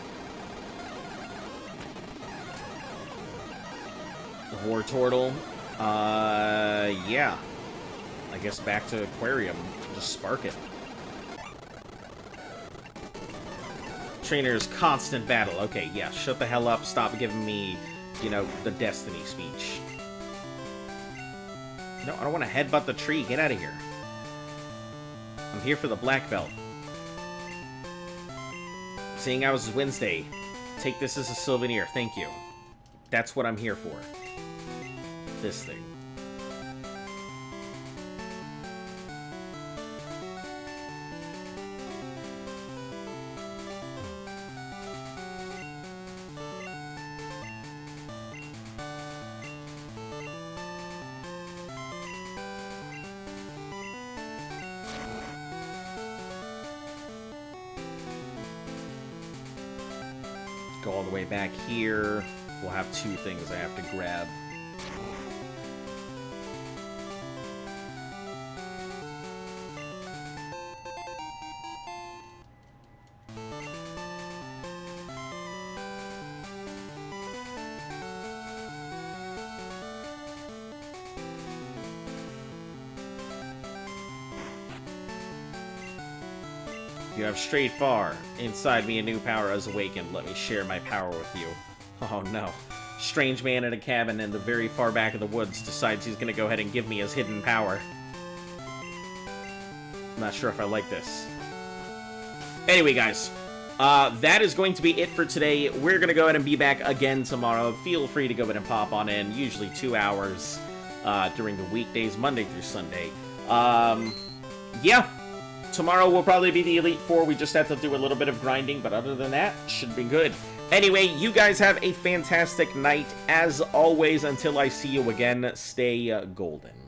Vortortle. Yeah. I guess back to Aquarium. Just spark it. Trainer's constant battle. Okay, yeah, shut the hell up. Stop giving me, you know, the Destiny speech. No, I don't want to headbutt the tree. Get out of here. I'm here for the black belt. Seeing how it's Wednesday, take this as a souvenir. Thank you. That's what I'm here for. This thing. Go all the way back here. We'll have two things I have to grab. You have strayed far. Inside me a new power has awakened. Let me share my power with you. Oh no. Strange man in a cabin in the very far back of the woods decides he's gonna go ahead and give me his hidden power. I'm not sure if I like this. Anyway, guys. That is going to be it for today. We're gonna go ahead and be back again tomorrow. Feel free to go ahead and pop on in. Usually 2 hours during the weekdays, Monday through Sunday. Yeah. Tomorrow will probably be the Elite Four. We just have to do a little bit of grinding, but other than that, should be good. Anyway, you guys have a fantastic night. As always, until I see you again, stay golden.